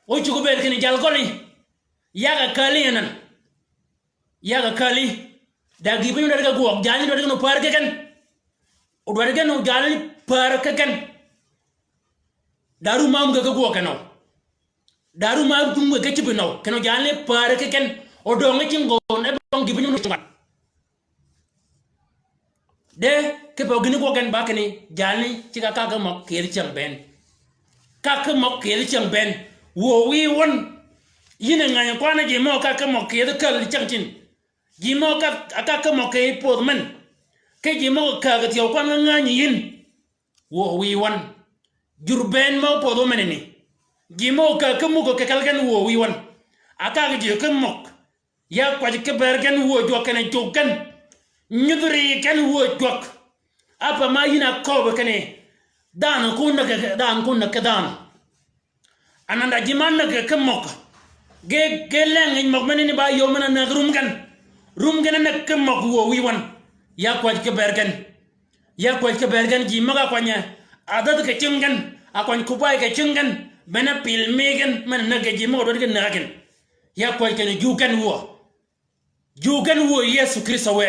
o chugo ber kini jal goli yaga kali nan yaga kali dagi bi mi daga guo jani daga no par kan o daga no jani par kan daru mam ga guo kano daru mam tum ga chibino kano jani par kan o do nga cingo ne bong gi biñu ngat de ke bo gini ko gen bakani jalni ci ka ka mo keri chang ben ka ka mo keri chang ben wo wi won yina nga ko na ji mo ka mo keri kal chang tin ji mo ka mo ke po men ke ji mo ka ga tiyo ko nga ni yin wo wi won jur ben mo po do meneni ji mo ka mo ko ke kal gen wo wi won aka ga ji ka mo ya kwaji ke bergen wo jok kene jokan nyudri ken wo jok apa ma yina ko kene dan kun na ke dan ananda jiman na ke mok ge leng mok menini ba yo mena na rum gan na ke mok wo wi wan ya kwaji ke bergen ji maga kwanya adat ke cingen akwan kubai ke cingen bena pil megen men na ke ji mo do ke na ken ya kwaji ke jugan wo Yesu Kristo we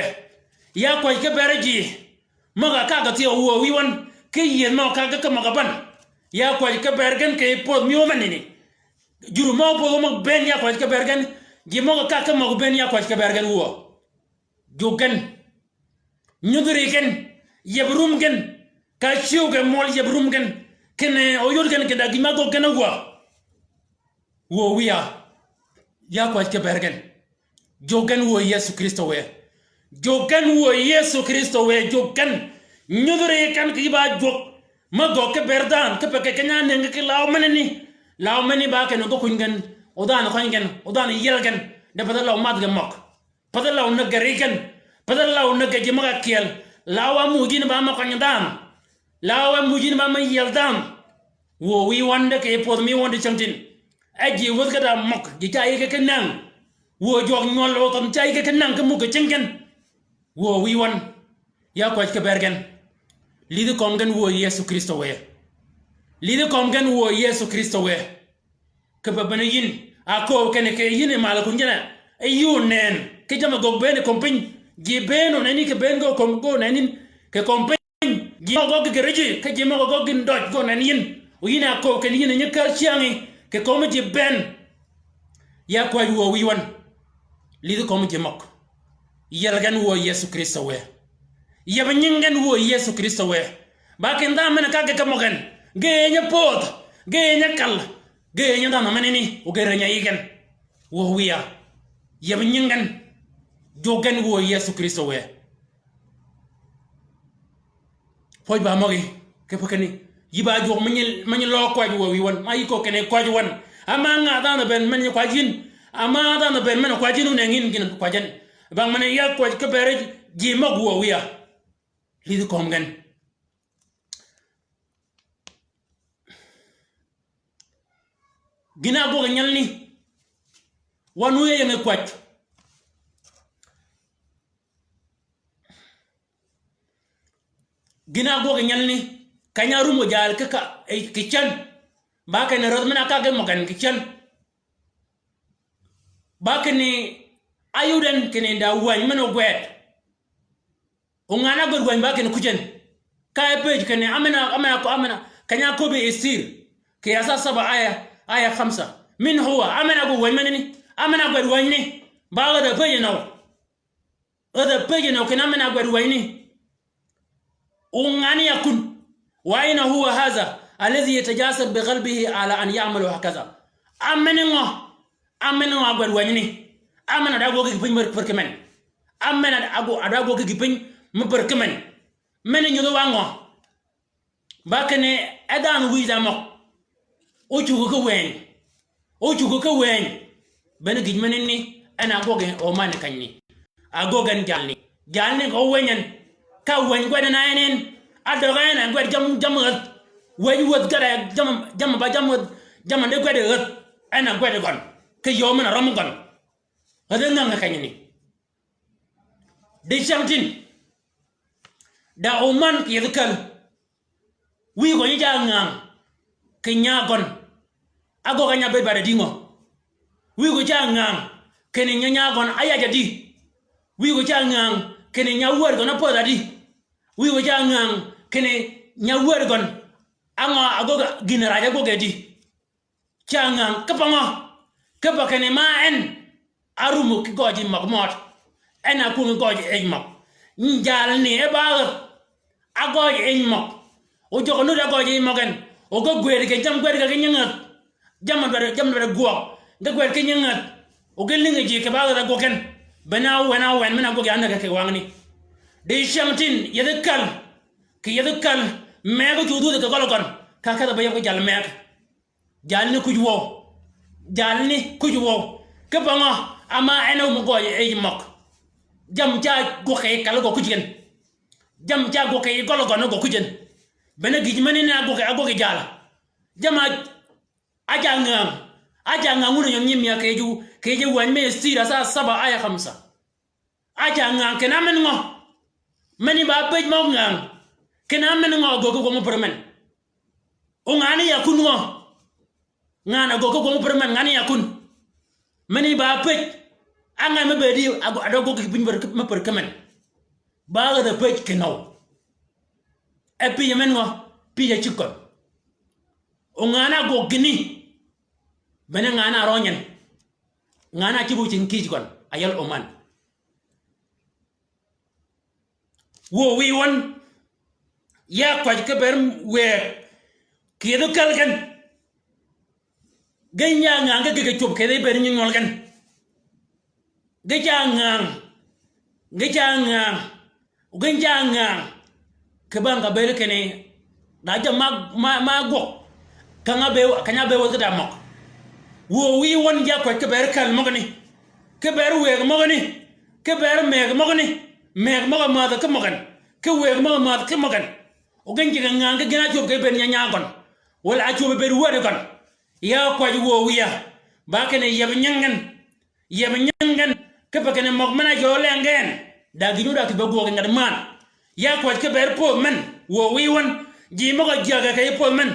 ya kwa ke bereji maga kaga ti wo wi won ke yen ma kaga ka maga ban ya kwa ke bergen ke po mi o manini juru ma po mo ben ya kwa ke bergen gi mo ka ka mo ben ya kwa ke bergen wo jugan nyudri ken yebrum gen ka shuga mol yebrum gen kene o yor gen ke da gi ma go ken wo wi ya kwa ke bergen jogan wo Yesu Kristo we jogan nyudure kan ki ba jog ma go ke berdan ke peke kenya ne ke law mani ba ke no go kungen odan yelgen de badal law mad ga mok badal law na gariken badal law na ga ma kiel lawa mujin ba ma kandan lawa mujin ba ma yeldan wo wi wande ke pod mi wonde chamtin aji wot ga da mok gi tay ke nan wo jog ñol lo tam chay ke nan ke mu ke cingen wo wi won ya ko ke bergen li de kom gen wo Yesu Kristo we ke ba bana yin a ko ken ke yin mala ku ngena ayu nen ke jama go ben kompin ji beno nani ke ben go kom go nani ke kompin ji go ge reji ke ji mo go gin dot go nanin uyina ko ke ni ne kal chiangi ke kom ji ben ya kwa wo wi wan li ko mo ji mok yelgan wo Yesu Kristo we yeba nyingen wo Yesu Kristo we ba ke nda mena ka ke mogen ge nya pot ge nya kal ge nya da manini o ge renya yigen wo wiya yeba nyingen jogen wo Yesu Kristo we foy ba mogi ke pakani yiba jo manyi lo ko wo wi won ma yiko kene ko won ama nga da na ben men ko jin ama da na ben men ko jinu ne ngin gin ko jan bang man ya ko ke bere ji mag wo wiya li ko ngen gina go nyalni wanu ye nge kwat gina go nyalni kanya rumo jal ka kichan ba ka ne rodmana ka ge mogan kichan ba ka ni ayuden kene da wan meno gwet ungana god wan ba kene kujen kai page kene amana kanya ko be isir ke asa saba aya 5 min huwa amana go wan manini amana god wan ni ba ga da page no kene amana god wan ni ungani yakun wa aina huwa hadha alladhi yatajasab bi qalbihi ala an ya'malu hakaza amana god wan ni amana da go gipin mer kemen amana da go gipin mer kemen men ñu wango bakene edan wiza mo o chugo ko wen ben gijmen ni ana go ge o man kanni agogan jalni ko wenyen ka wen gwada na enen adoga na gwada jam wen wot gara jam de gwada ana gwada gon ke yo man ram gon adanga nga kanyini de chamtin da oman ki yedkal wi go nya ngam ke nya gon ago ganya be bare dingo wi go cha ngam ke ni nya gon aya jadi wi go cha ngam ke ni nya wor gon apo dadi wi go cha ngam ke ni nya wor gon anga ago ginara ya go gedi cha ngam kapa ke ni ma en arumu ki goji magmot ena ku goji ejmak njal ni e ba agoji ejmak o jogo no da goji mogen o go gwere ke jam gwere ke nyangat jam bare go ga gwere ke nyangat o gel linga ji ke ba da goken bana wen mena go ga ke wangni de shamtin yedkal mego judu de golokon ka ka da bayo ko jal mek jalni kujuwo ke banga ama eno mo goye e mok jam ja go kay kala go kujen jam ja go kay golo go no go kujen bena gijmani na go kay jala jama aja ngam ngunu nyim ya keju wan me sira sa 7 aya 5 aja ngam kena men ngo mani ba pej mo ngam kena men ngo go mo permen o ngani ya kun ngo ngana go mo permen ngani ya kun mani ba pej anga me bedi adogo ki bin ma per kamen ba ga da pej kenaw e pi yemen ngo pi ya chikon o ngana go gini bene ngana ronyen ngana ci bu ci ngi kon ayal oman wo wi won ya kwa ke ber we ki do kalgan ganya nga ke chop ke ber ni ngol gan gejanga ke banga ber kene da jam ma go kanya be wo da mok wo wi won ja ko ke ber kal mogni ke ber we mogni ke ber meg ma da ke mogan ke we ma da ke mogan o ganji nga gena job ke ber nya gon wala a job ber wore gon ya ko wo wiya ba kene yeb nyangan ke pa kene mok mana jo lengen da giñu da ke be go ngad man ya ko ke ber po men wo wi won ji mo ga jaga ke po men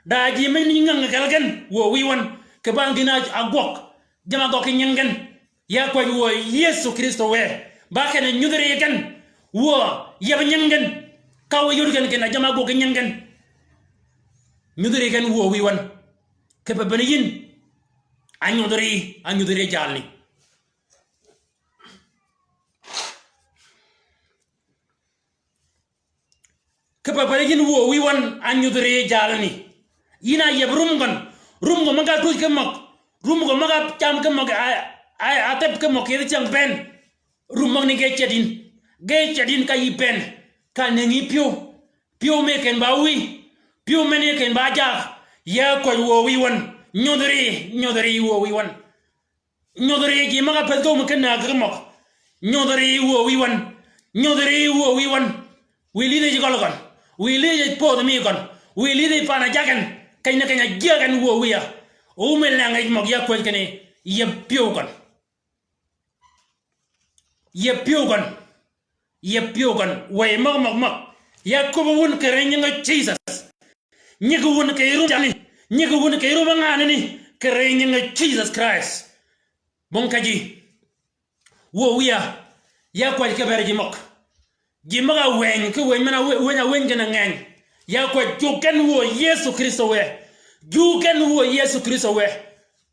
da ji men ni ngang kalgan wo wi won ke bangina agok jama go ke nyangen ya kwa wo Yesu Kristo we ba kana nyudere kan wo yab nyangen kaw yurgen ken jama go nyangen nyudere kan wo wi wan ke ba yin anyudere jalni ke ba yin wo wi wan anyudere jalni ina yeb rum go maga tuj ke mok rum go maga cham ke mok ay atep ke mok yede chang ben rum mok ni ge chedin ka yi ben ka nengi pio me ken ba wi pio me ne ken ba ja ya ko wo wi wan nyodri wo wi wan nyodri gi maga pe go mok na ke mok nyodri wo wi wan wi li de gologon wi li de po mi gon wi li de pana jagan kayna jagan wo wi ya o me la ngai mok ya ko kene ye pio gon way mok ya ko won kere nga Jesus ñigo won kay ru jani ñigo won kay ru ngana ni kere nga Jesus Christ bon kaji wo wiya ya ko ke bere ji mok ji maga wen ke wen mana wen gana ngang ya ko joken wo Yesu Kristo we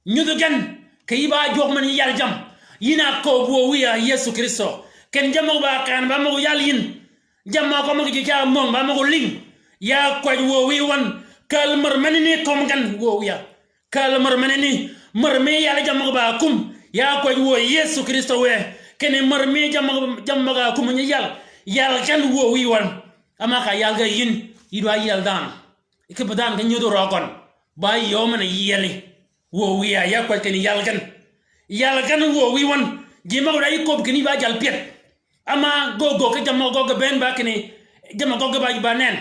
ñudu gan kay ba jog man yal jam yina ko wo wiya Yesu Kristo ken jamo ba kan ba mo yal yin jamma ko mo ji ja mom ba mo ling ya ko wo wi wan kal mar manini kom gan wo wiya kal mar manini mar me yal jamma ba kum ya ko wo Yesu Kristo we ken mar me jamma ga kum ni yal kan wo wi wan ama ka yal ga yin idwa yal dan ke badan ga nyudo rogon ba yo man yeli wo wiya ya ko ken yal kan wo wi wan jima ko dai ko kini ba jal pet ama go ke jama go ben ba kini jama go ba nen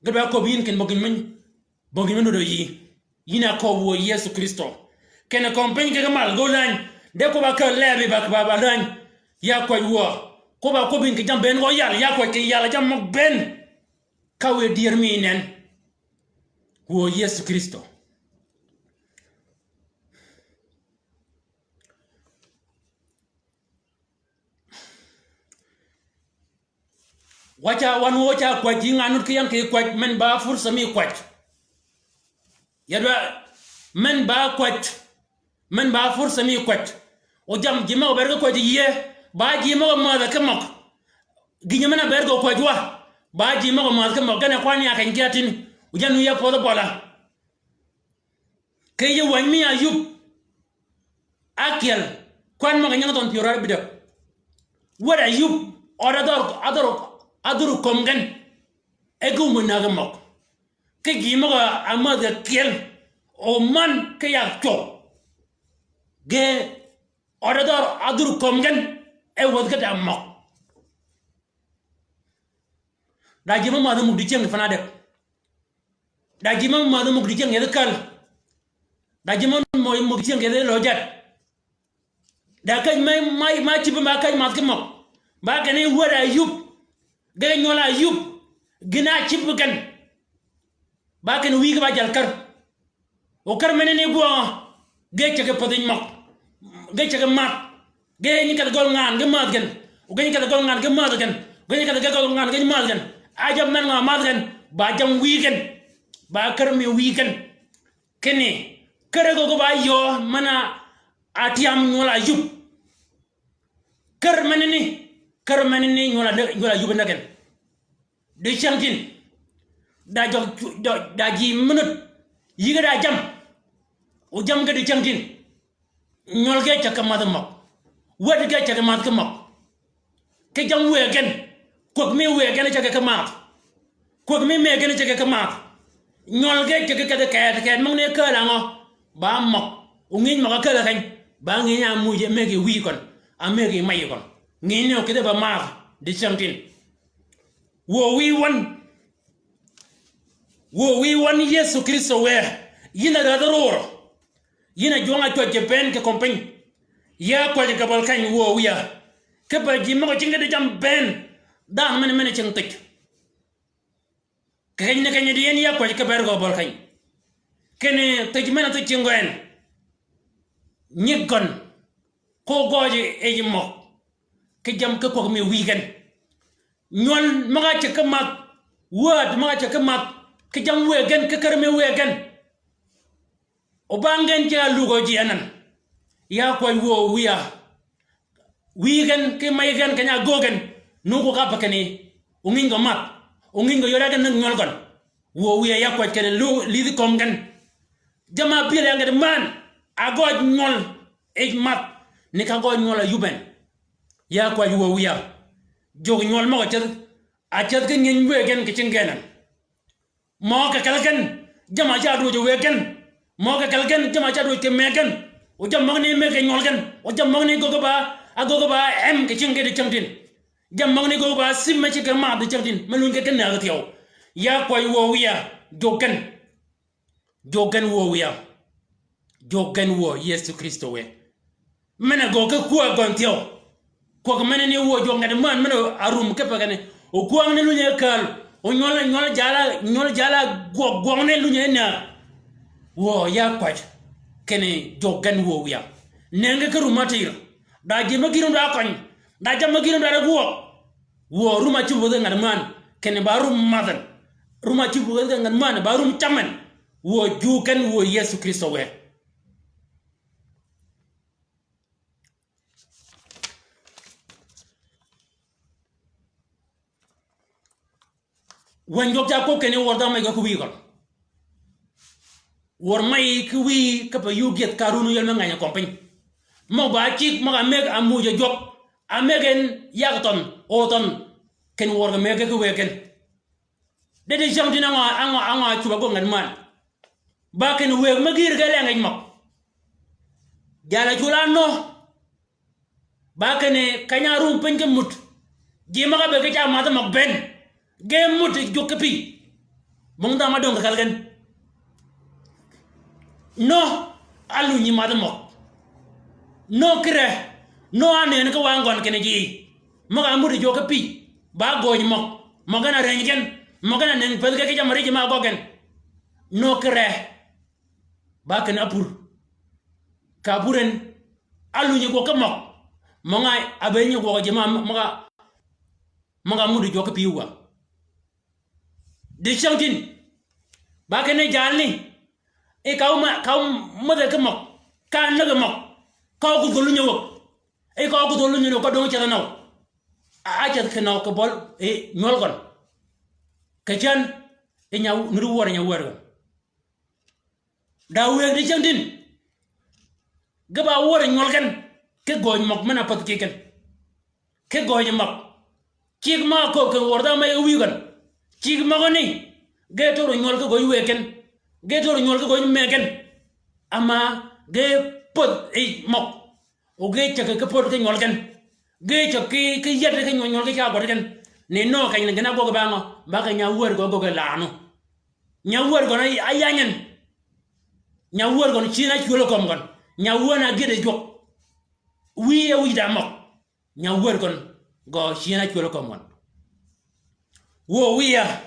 gaba ko bin ken bogin men do yi yina ko wo Yesu Kristo ken kompen ke mal go lan de ko ba ka lebe ba lan ya ko wo ko ba ko bin ke jam ben go ya ko ke yal jam mo ben kawe dier mi nen wo Yesu Kristo wacha kwa jinga nut kiyan ke kwa men ba fursa mi kwa yadwa men ba fursa mi kwa o jam jima berga kwa jiye ba jima ma da kamak ginya mena berga kwa jwa ba jima ma da kamak kana kwani akan kiatin ujanu ya poda bola ke ye wan mi ayub akel kwan ma ganya ton piora bida wara ayub adoro komgan ego munaga mok ke gimoga amaga kel o man ke ya to ge adoro komgan e wodga da mok da jima ma mu diceng fana de da jima ma mu diceng ya kal da jima mu diceng ya lojat da kay may ci ba kay ma ke mok ba ke ni wara yub gay ñola yub gina ci bugan ba ken wi ga jal kar o kar menene bo gay ci ga podiñ mak gay ci ga mak gay ni ka gol ngaan ga mat gen o gay ka gol ngaan ga mat gen gay ka gol ngaan ga mat gen ajam men nga mat gen ba jam wi gen ba kar mi wi gen kene kare go ba yo mana atiam ñola yub kar menene ñola yub nagen de chantin da ji minute yiga da jam o jam ga de chantin ñol ge ca kamata mak wad ge ca kamata mak ke jam wegen ko me wegen ca kamata ko me gen ca kamata ñol ge ca ka mang ne ka la ngo ba mak o ngin ma ka la kan ba ngi nya muje mege wi kon a mege may kon ngi ne ko de ba ma de chantin wo wi wan Yesu Kristo we yina da dororo yina jonga to ben ke kompany ya ko ga bal kan wo wiya ke ba ji mo cinga de jam ben da men cing tik kany de yen ya ko ke ber go bal kan kene tej men to cingoen nyigon ko goje e mo ke jam ke ko mi wigan ñol maga ci ke mak word maga ci ke mak ke jam wegen ke kerme wegen o bangen ci lugo ji anan ya ko wo wiya wigan ke maygen kanya gogen nugo ka pakene ungingo mat ungingo yoragan nang ñol gon wo wiya ya ko kene lu li kom gan jama bile ngade man agoj ñol e mat ni ka goj ñol yuben ya ko wo wiya jog ñol mo cer a cer ke ngin wegen ke cingenan mo ka kalgan jama jaadu jo wegen mo ka kalgan jama jaadu ke megen o jam magni mege ñol gan o jam magni gogo ba agogo ba em ke cinge de cangtin jam magni gogo ba simme ci ke ma de cangtin melun ke ken na yow ya ko wo wiya jogan wo wiya jogan wo Yesu Kristo we mena go ke kuwa gontio ko mena ni wo jo ngade man mena arum ke pagane o kuwa ne lunye kal o ñol jala go ne lunye na wo ya kwaj kene jogan wo wiya nenge ke rumatir da jema girum da koñ da jama girum da wo ruma ci bo ngade man kene ba rum madan ruma ci bo ngade man ba rum chaman wo jogan wo Yesu Kristo we wanjok ja ko kene worda may ko wi ko wor may ku wi ka pa yuget karunu yel nganya kompany mo ba ci mo ga meg amuja jok amegen yagton oton ken wor ga meg ko weken de jamti na anga ci ba go ngad man ba ken weg magir ga le ngaj mak jala julano ba ken kanyarum penke mut ji ma ga be ga ja mata mak ben game muti jokepi mong da ma dong kalgan no alu ni madamo no kre no ane ko wangon kene ji maga muti jokepi ba goñ mok magana rengen magana nen pel ke jamari ji ma gogen no kre ba ken apur kaburen alu ni go ka mok monga abenye go jema maga muti jokepi wa de changin ba kene jalni e kaum made ke mok ka naga mok ka ko golu nyawo e ka ko golu nyawo ko do ci naw a ci ke naw ko bol e ñol gon ke chan e ñaw nuru wor ñaw da we de changin gaba wor ñol gan ke goñ mok mena pat ke goñ mok ci ma ko ke wor da may wi gan ci magoni getoro ñol ko goy weken getoro ñol ko goy meken ama ge pot e mok o ge chaka ke pot ke ñol ken ge chaki ke yede ke ñol ke cha ken ne no ka ngena go ba ngo ba ka nya wor go laano nya wor go na ayanyen nya wor go ci na chulo kom gon nya wona gede jok wi da mok nya wor go ci na chulo kom gon wo wiya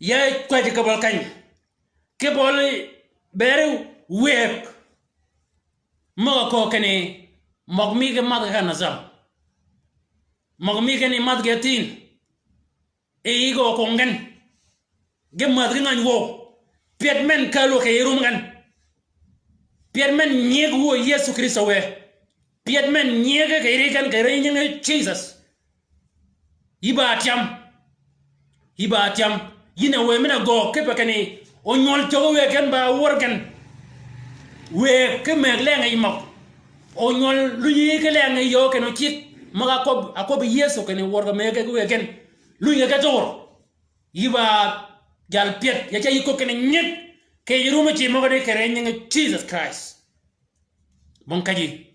ya kwaji kabal kany ke bol bere wek mo ko kene mogmi ke mad ga nazam mogmi ke ni mad ga tin e igo ko ngen ge mad ga ngany wo piedmen kalo ke rum ngan piedmen nyeg wo Yesu Kristo we piedmen nyeg ke rikan ke renyeng Jesus iba tiam yina we mina go ke pakani o ñol to we ken ba worgan we ke meg lenga imak o ñol lu yi ke lenga yo ken o chit maga ko be Yesu ken worga mege we ken lu yi ke tor iba gal piet ya chay ko ken ñet ke yiruma ci maga de kere ñinga Jesus Christ bon kaji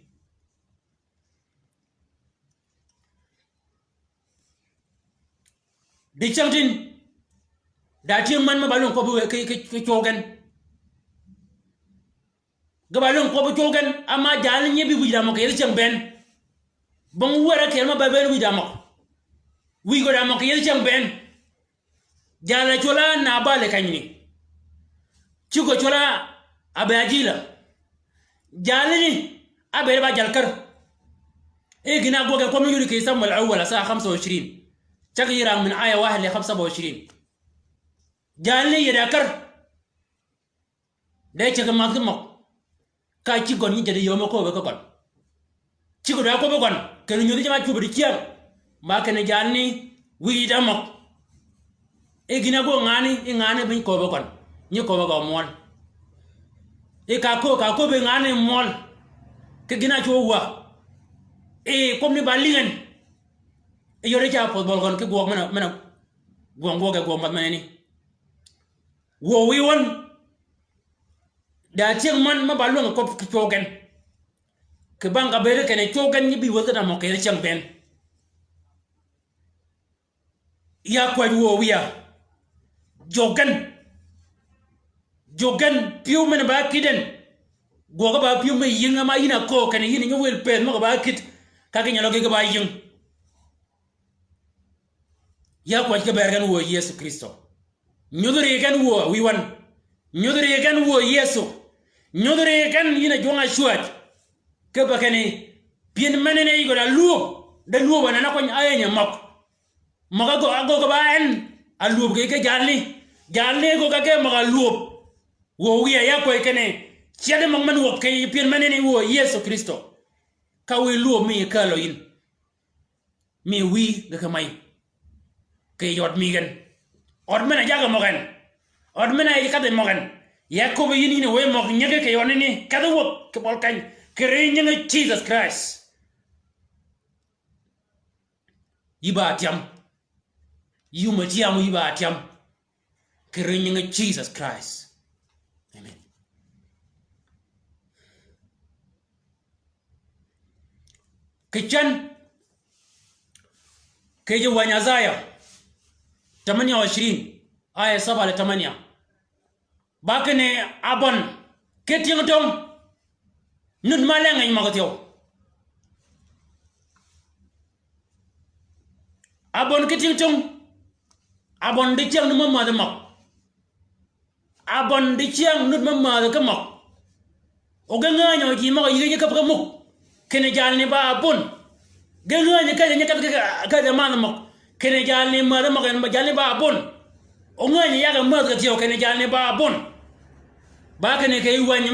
di chantin da ti man ma balon ko be ke chogan ga balon ko be chogan ama jall ñebi bu dama ko yel chang ben bon wara kel ma babel bu dama wi go dama ko yel chang ben jala chola na bale kanyi ci ko chola abe ajila jalini abe ba jalkar إيه جنا قوة كم يقول كي سمو الأول ساعة 25 تغيير من آية 1 ل 25 جالني يذكر ده تجمع كم كاي تيجون يجري يوم كوب كون تيجون ده كوب كون كن يودي جماعة كوب ريكيا ما كن جالني ويدا مك إيه جنا قوة غاني بين كوب كون ني كوب كون مول إيه كاكو بين غاني مول كجنا جوا إيه كم نبالين إيه يوري جاب فوتبول كون كجوا منا gua mat maneni wo wi won da tieng man ma balong ko chogen ke banga bere kene chogen ni bi wota mo kere chang ben ya kwa wo wi ya jogen piu men ba kiden go ga ba piu me yinga ma yina ko kene yini ni wel pen mo ba kit ka ke nyalo ke ba yin ya kwa ke bergan wo Yesu Kristo nyudure gan wo wi wan nyudure gan wo Yesu nyudure gan yina jonga shuat ke bakane bien manene igo da luo bana na ko ayenya mak maga go ago ba en aluo ke jalni go ka ke maga luo wo wi ya ko kene chiade man wo ke bien manene wo Yesu Kristo ka wi luo mi ka lo yin mi wi ga kamai ke yot mi gen od mena jaga mogen od mena e kade mogen yakob yini ne we mok nyege ke yonini kade wok ke bol kan ke re nyenge Jesus Christ yiba tiam yuma tiam yiba tiam ke re nyenge Jesus Christ amen ke chan ke je wanya zaya 28 aya 7 ل 8 bakene abon ketiang tong nud malenga imagatyo abon ketiang tong abon de tiang numa ma de mak abon de tiang nud mamma de kamak o ganga nyo ji ma yige ka ka muk kene jalni ba abon ganga nya ka nya ka de man mak kene jalni ma de mak jalni ba abon o ngani yaga ma de tiyo kene jalni ba abon ba kene ke yuwanya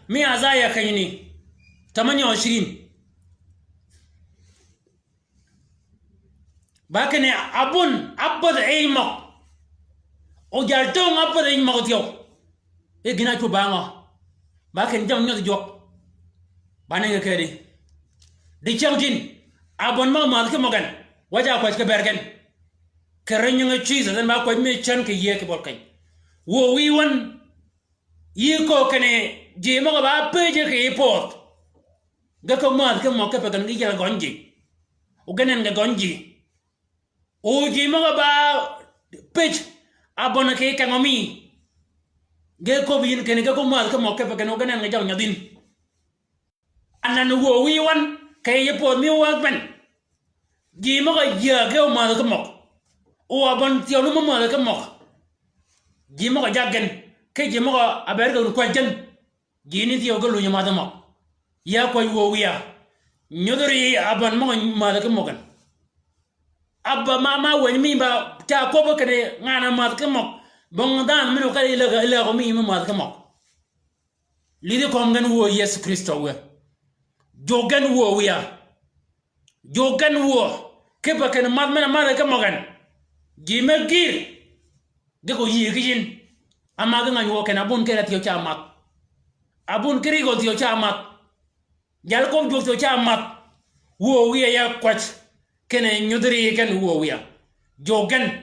mia zaya kanyini 28 ba kene abun abad aymak o jaltong abad aymak tiyo e gina ko banga ba kene jam nyot jok bananga kedi di chamjin abon ma ke mogan waja ko ke bergen kerenya nga Jesus dan ba ko me chan ke ye ke bolkay wo wi won yiko kene jema ba peje ke port ga ko ma ke mo ke pa kan ga gonji o ganen ga gonji o jema ba pej abona ke kangomi ge ko bin kene ga ko ma ke mo ke pa kan o ganen ga jaw nyadin anan wo wi won ke ye port mi wa ben jema ga ya ke o ma ke mo o abon ti onu ma ke mo jema ga jagen ke je mo aberga ko jan gini ti ogo lunya madama ya ko wo wiya nyodori aban mo ma da ko mogan abba mama wen mi ba ta ko ba kane ngana ma da ko mo bon dan mino ka ila ko mi ma da ko mo lidi ko ngan wo Yesu Kristo we jogan wo wiya jogan wo ke ba kane ma da ko mogan gime gir de ko yi gijin amma ga nganyo ken abun kera tiyo chamat abun kirigo tiyo chamat jal ko jo tiyo chamat wo wiya ya kwat kene nyudri ken wo wiya jogen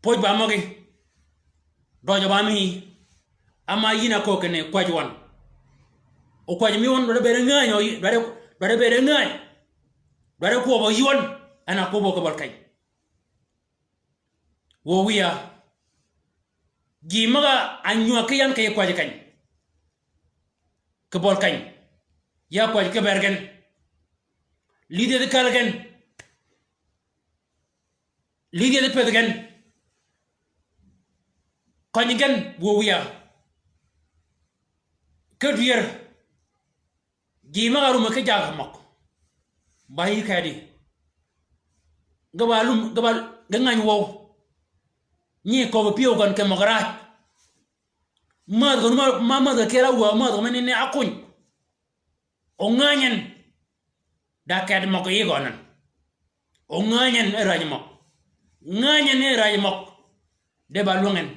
poj ba mogi dojo ba mi amma yina ko kene kwaj wan o kwaj mi won do bere nganyo do bere ngay do ko bo yon ana ko bo ko balkay wo wiya gimaga anyua ke yan ke kwaje kany ke bol kany ya kwaje ke bergen lide de kalgen lide de pedgen kanygen wo wiya ke dier ji ma garu ma ke ja mak bayi kadi gabalum gabal gangan wo ni ko piyo gon ke magara ma gon ma da kera wa ma do menene akun o nganyen da kad mako yi gonan o nganyen rajmo nganyen rajmo de balungen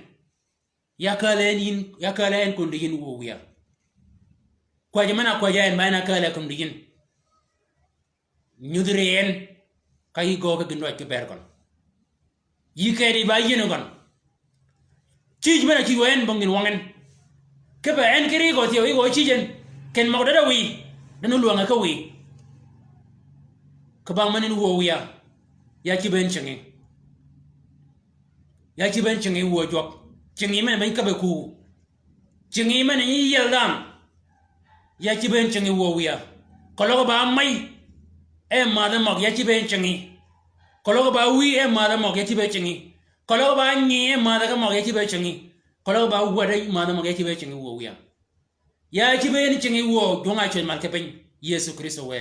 yakalen kun digin wo wiya ko jamana ko jayen bayna kala kun digin nyudrien kay go ke gindo ke ber kon yi kedi ba yin gon ci bana ci wen bangin wangen ke ba en kiri go tiyo go ci jen ken mo da wi danu luanga ka wi ka bang manin wo wiya ya ci ben chengi wo jok chengi men ben ka be ku chengi men yi yeldam ya ci ben chengi wo wiya ko lo ba mai e ma da mok ya ci ben chengi ko lo ba wi e ma da mok ya ci ben chengi ko lo ba ni e ma da mok ya ci ben chengi ko lo ba wa da ma da mok ya ci ben chengi wo wiya ya ci ben chengi wo donga chen mal ke ben Yesu Kristo we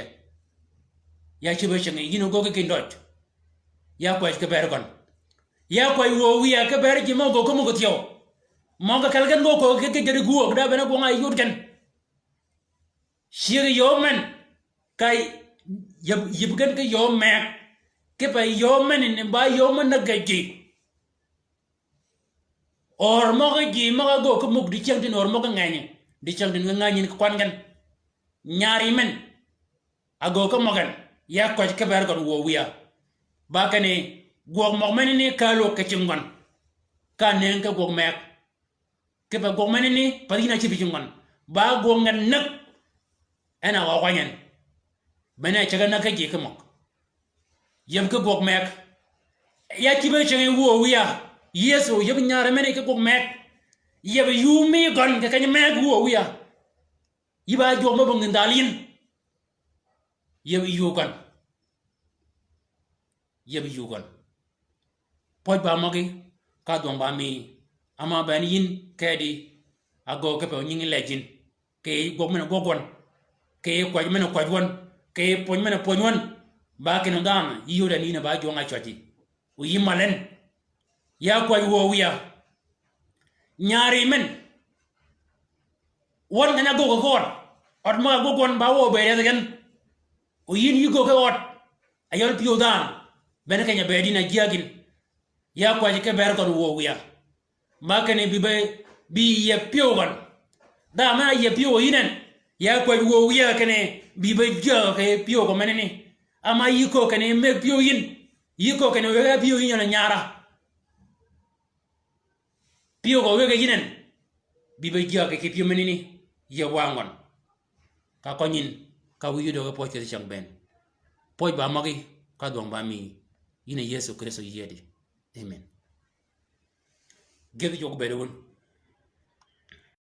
ya ci ben chengi yino go ke kindot ya ko ke ber gon ya ko wo wiya ke ber ji mo go ko mo go tiyo mo ga kalgan go ko ke gede guo da bena go ngai yurgen shiri yomen kai yibgan ke yome ke pa yomen ne ba yomen na gaji or mo ga ji mo ga go ko mug di chang din or mo ga ngani di chang din ngani ko kwan gan nyari men ago ko mo gan ya ko ke ber gon wo wiya ba kane go mo men ni kalo ke chingon kan nen ka go mek ke ba go men ni parina ci bi chingon ba go ngan nak ana wa kwanyen bana chaga na ka ke mok yam ka go mek ya ci be chingi wo wiya Yesu yab nyara men ke go mek yab yumi gon ka kan mek wo wiya yiba jo mo bang dalin yab yugon poj ba magi ka don ba mi ama ban yin kedi ago ke pe nyingi lejin ke go men go gon ke ko men ko won ke poj men poj won ba ke no dam yiyo da ni na ba jo nga choti u yimalen ya ko wo wiya nyari men won na go go ot ma go gon ba wo be ya gan u yin yugo ke ot ayol piyo dam ben kanya be dina giagin ya ko ke ber gon wo wiya ma ke ne bi ye piyo gon da ma ye piyo yinen ya ko wo wiya ke ne bi be jo ke piyo ko menene ama yiko ke ne me piyo yin yiko ke ne we piyo yin na nyara piyo ko we ke yinen bi be jo ke piyo menene ye wangon ka konyin ka wiyo do po ke chang ben poj ba magi ka don ba mi yine Yesu Kristo yedi amen gedi jog bedewon